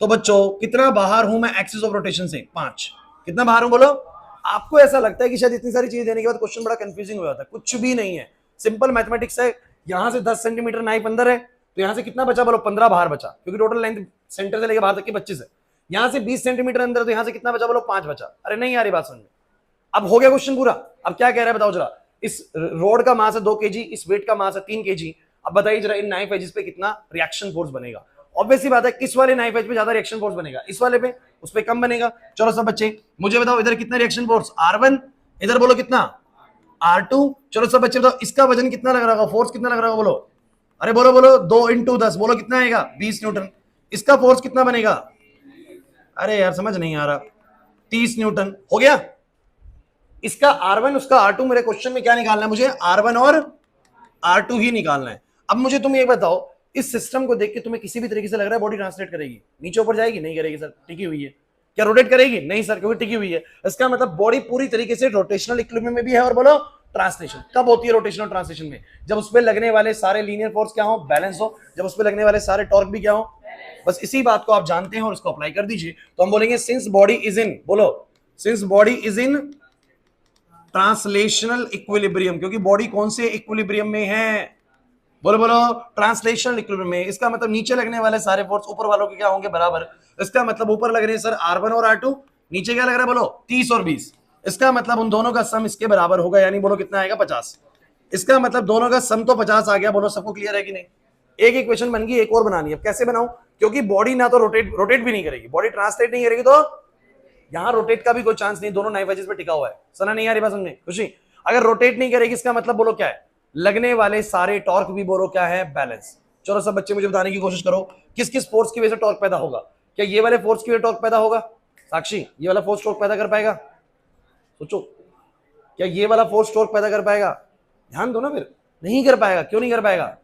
तो बच्चों कितना बाहर हूं मैं एक्सिस ऑफ रोटेशन से? 5। कितना बाहर हूं बोलो? आपको ऐसा लगता है कि शायद इतनी सारी चीजें देने के बाद क्वेश्चन बड़ा कंफ्यूजिंग हो जाता है। कुछ भी नहीं है, सिंपल मैथमेटिक्स है। यहां से 10 सेंटीमीटर नाइफ अंदर है, तो यहां से कितना बचा बोलो 15 बाहर बचा, क्योंकि टोटल लेंथ सेंटर से लेकर बाहर तक की 25 है। यहां से 20 सेंटीमीटर अंदर, तो यहां से कितना बचा बोलो 5 बचा। अरे नहीं आ रही बात समझ में? अब हो गया क्वेश्चन पूरा। अब क्या कह रहा है बताओ जरा, इस रोड का मास है 2 kg, इस वेट का मास है 3 kg। अब बताइए जरा इन नाइफ एजेस पे कितना रिएक्शन फोर्स बनेगा। ऑब्वियसली बात है किस वाले नाइफ एज पे ज्यादा रिएक्शन फोर्स बनेगा, इस वाले पे, उस पे कम बनेगा। चलो सब बच्चे मुझे बताओ इधर कितना रिएक्शन फोर्स R1, इधर बोलो कितना R2। चलो सब बच्चे बताओ इसका वजन कितना लग रहा होगा, फोर्स कितना लग रहा होगा बोलो। अरे बोलो बोलो 2 × 10 बोलो कितना आएगा 20 न्यूटन। इसका फोर्स कितना बनेगा, अरे यार समझ नहीं आ रहा, 30 न्यूटन। हो गया। इसका R1 उसका R2, मेरे क्वेश्चन में क्या निकालना है मुझे, R1 और R2 ही निकालना है। अब मुझे तुम ये बताओ, इस सिस्टम को देख के तुम्हें किसी भी तरीके से लग रहा है बॉडी ट्रांसलेट करेगी, नीचे ऊपर जाएगी, नहीं करेगी सर, टिकी हुई है। क्या रोटेट करेगी, नहीं सर, क्योंकि टिकी हुई है। इसका मतलब बॉडी पूरी तरीके से रोटेशनल इक्विलिब्रियम में भी है। और बोलो ट्रांसलेशन कब होती है रोटेशनल ट्रांसलेशन में, जब उसपे लगने वाले सारे लीनियर फोर्स क्या हो, बैलेंस हो, जब उसपे लगने वाले सारे टॉर्क भी क्या हो। बस इसी बात को आप जानते हैं और इसको अप्लाई कर दीजिए। तो हम बोलेंगे सिंस बॉडी इज इन, बोलो since body is in translational equilibrium, क्योंकि बॉडी कौन से इक्विलिब्रियम में है, बोलो बोलो ट्रांसलेशनल इक्विलिब्रियम में। इसका मतलब नीचे लगने वाले सारे फोर्स ऊपर वालों के क्या होंगे, बराबर। इसका मतलब ऊपर लग रहे हैं सर R1 और R2, नीचे क्या लग रहा है बोलो 30 और 20। इसका मतलब उन दोनों का सम इसके बराबर होगा, यानी बोलो कितना आएगा 50। इसका मतलब दोनों का सम तो 50 आ गया। बोलो सबको क्लियर है कि नहीं। एक इक्वेशन बन गई, एक और बनानी है। अब कैसे बनाऊं, क्योंकि बॉडी ना तो रोटेट भी नहीं करेगी, बॉडी ट्रांसलेट नहीं करेगी, तो यहां रोटेट का भी कोई चांस नहीं, दोनों नाइफ एजेस पे टिका हुआ है। सुना नहीं आ रही बात समझ में खुशी। अगर रोटेट नहीं करेगी इसका मतलब बोलो क्या है, लगने वाले सारे टॉर्क भी बोलो क्या है, बैलेंस। चलो सब बच्चे मुझे बताने की कोशिश करो किस किस फोर्स की वजह से टॉर्क पैदा होगा। क्या ये वाले फोर्स की वजह टॉर्क पैदा होगा, साक्षी ये वाला फोर्स टॉर्क पैदा कर पाएगा, सोचो। क्या ये वाला फोर्स टॉर्क पैदा कर पाएगा, ध्यान दो ना। फिर नहीं कर पाएगा, क्यों नहीं कर पाएगा,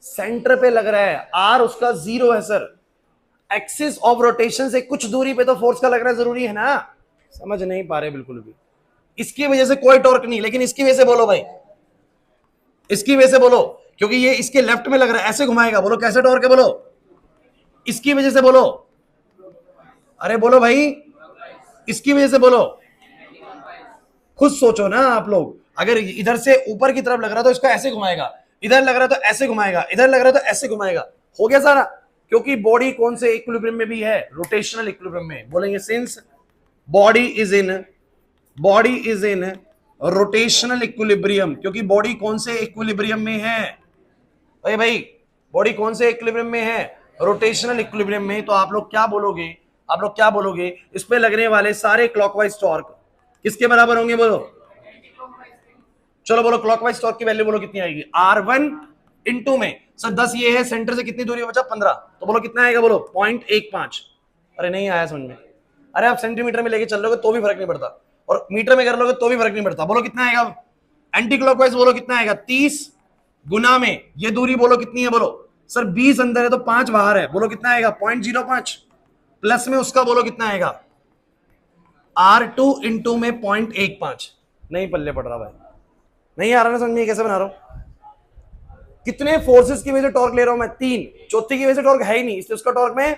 सेंटर पे लग रहा है, आर उसका 0 है सर। एक्सिस ऑफ रोटेशन से कुछ दूरी पे तो फोर्स का लगना जरूरी है ना, समझ नहीं पा रहे बिल्कुल भी। इसकी वजह से कोई टॉर्क नहीं, लेकिन इसकी वजह से बोलो भाई, इसकी वजह से बोलो, क्योंकि ये इसके लेफ्ट में लग रहा है, ऐसे घुमाएगा, बोलो कैसे टॉर्क है, बोलो इसकी वजह से बोलो। अरे बोलो भाई इसकी वजह से बोलो, खुद सोचो ना आप लोग। अगर इधर से ऊपर की तरफ लग रहा तो इसको ऐसे घुमाएगा, इधर लग रहा तो ऐसे घुमाएगा, इधर लग रहा तो ऐसे घुमाएगा। हो गया सारा, क्योंकि बॉडी कौन से इक्विलिब्रियम में भी है, रोटेशनल इक्विलिब्रियम में। बोलेंगे since body is in rotational equilibrium, क्योंकि बॉडी कौन से इक्विलिब्रियम में है भाई, बॉडी कौन से इक्विलिब्रियम में है, रोटेशनल इक्विलिब्रियम में। तो आप लोग क्या बोलोगे, आप लोग क्या बोलोगे, इस पे लगने वाले सारे क्लॉकवाइज टॉर्क किसके बराबर होंगे, बोलो चलो बोलो क्लॉकवाइज टॉर्क की वैल्यू बोलो कितनी आएगी, R1 इंटू में सर 10 ये है, सेंटर से कितनी दूरी बचा 15, तो बोलो कितना आएगा, बोलो 0.15। अरे नहीं आया समझ में। अरे आप सेंटीमीटर में लेके चल रहे हो तो भी फर्क नहीं पड़ता, और मीटर में कर लोगे तो भी फर्क नहीं पड़ता। बोलो कितना आएगा, एंटी क्लॉकवाइज बोलो कितना आएगा, 30 गुना में ये दूरी बोलो कितनी है, बोलो सर 20 अंदर है तो 5 बाहर है, बोलो कितना आएगा 0.05, प्लस में उसका बोलो कितना आएगा R2 इंटू में 0.15। नहीं पल्ले पड़ रहा भाई, नहीं आ रहा ना समझ में कैसे बना रहा हूं। कितने फोर्सेस की वजह से टॉर्क ले रहा हूं मैं, 3, चौथी की वजह से टॉर्क है ही नहीं, इसलिए उसका टॉर्क मैं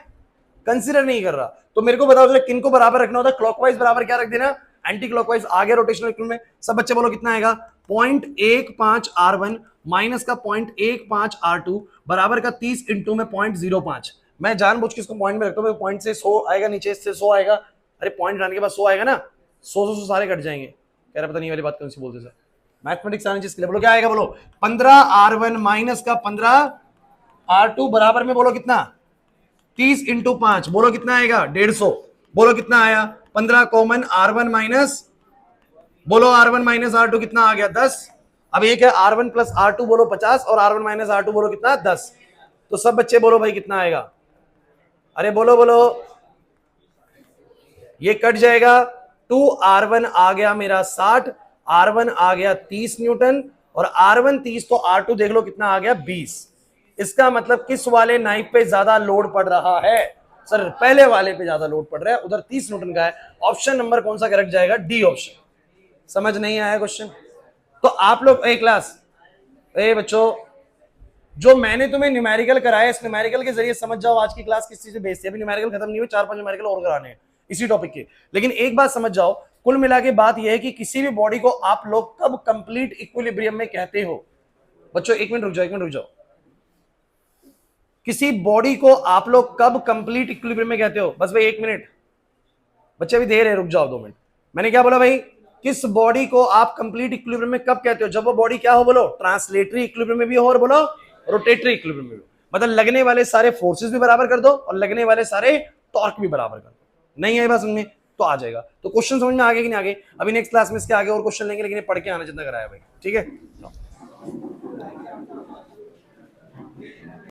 कंसीडर नहीं कर रहा। तो मेरे को बताओ जरा किन को बराबर रखना होता है, क्लॉकवाइज बराबर क्या रख देना, एंटी क्लॉकवाइज। आगे रोटेशनल इक्विलिब्रियम में सब बच्चे बोलो कितना आएगा, 0.15 R1 माइनस का 0.15 R2 बराबर का 30 इंटू में 0.05। मैं जानबूझ के इसको पॉइंट में रखता हूं, पॉइंट से 100 आएगा, नीचे से 100 आएगा। अरे पॉइंट जाने के बाद 100 आएगा ना, 100 सारे कट जाएंगे। कह रहा पता नहीं वाली बात कौन सी बोलते सर, मैथमेटिक्स आने जिसके लिए। बोलो क्या आएगा, बोलो 15 R1 माइनस का 15 R2 बराबर में बोलो कितना 30 इंटू 5, बोलो कितना आएगा 150। बोलो कितना आया 15 कॉमन R1 माइनस, बोलो R1 माइनस R2 कितना आ गया 10। अब एक है R1 प्लस R2 बोलो 50, और R1 माइनस R2 बोलो कितना 10। तो सब बच्चे बोलो भाई कितना आएगा, अरे बोलो बोलो, ये कट जाएगा, 2R1 आ गया मेरा 60, R1 आ गया 30 न्यूटन, और R1 30 तो R2 देख लो कितना आ गया 20। इसका मतलब किस वाले नाइफ पे ज्यादा लोड पड़ रहा है, सर पहले वाले पे ज्यादा लोड पड़ रहा है, उधर 30 न्यूटन का है। ऑप्शन नंबर कौन सा करेक्ट जाएगा, डी ऑप्शन। समझ नहीं आया क्वेश्चन, तो आप लोग ए क्लास, ए बच्चों जो मैंने तुम्हें न्यूमेरिकल कराया, इस न्यूमेरिकल के जरिए समझ जाओ आज की क्लास किस चीज से बेस्ड है। अभी न्यूमेरिकल खत्म नहीं हुई, 4-5 न्यूमेरिकल और कराने हैं इसी टॉपिक के। लेकिन एक बात समझ जाओ, कुल मिला के बात यह है कि किसी भी बॉडी को आप लोग कब कंप्लीट इक्विलिब्रियम में कहते हो। बच्चों एक मिनट रुक जाओ, एक मिनट रुक जाओ। किसी बॉडी को आप लोग कब कंप्लीट इक्विलिब्रियम में कहते हो? बस भाई 1 मिनट, बच्चे अभी देर है, रुक जाओ 2 मिनट। मैंने क्या बोला भाई? किस बॉडी को आप कंप्लीट इक्विलिब्रियम में कब कहते हो? जब वो बॉडी क्या हो, बोलो, ट्रांसलेटरी इक्विलिब्रियम में भी हो और बोलो रोटेटरी इक्विलिब्रियम में भी। मतलब लगने वाले सारे फोर्सेस भी बराबर कर दो और लगने वाले सारे टॉर्क भी बराबर कर दो। नहीं है बात समझ में? तो आ जाएगा। तो क्वेश्चन समझ में आगे कि नहीं आगे? अभी नेक्स्ट क्लास में इसके आगे और क्वेश्चन लेंगे, लेकिन ये पढ़ के आना जितना कराया भाई, ठीक है।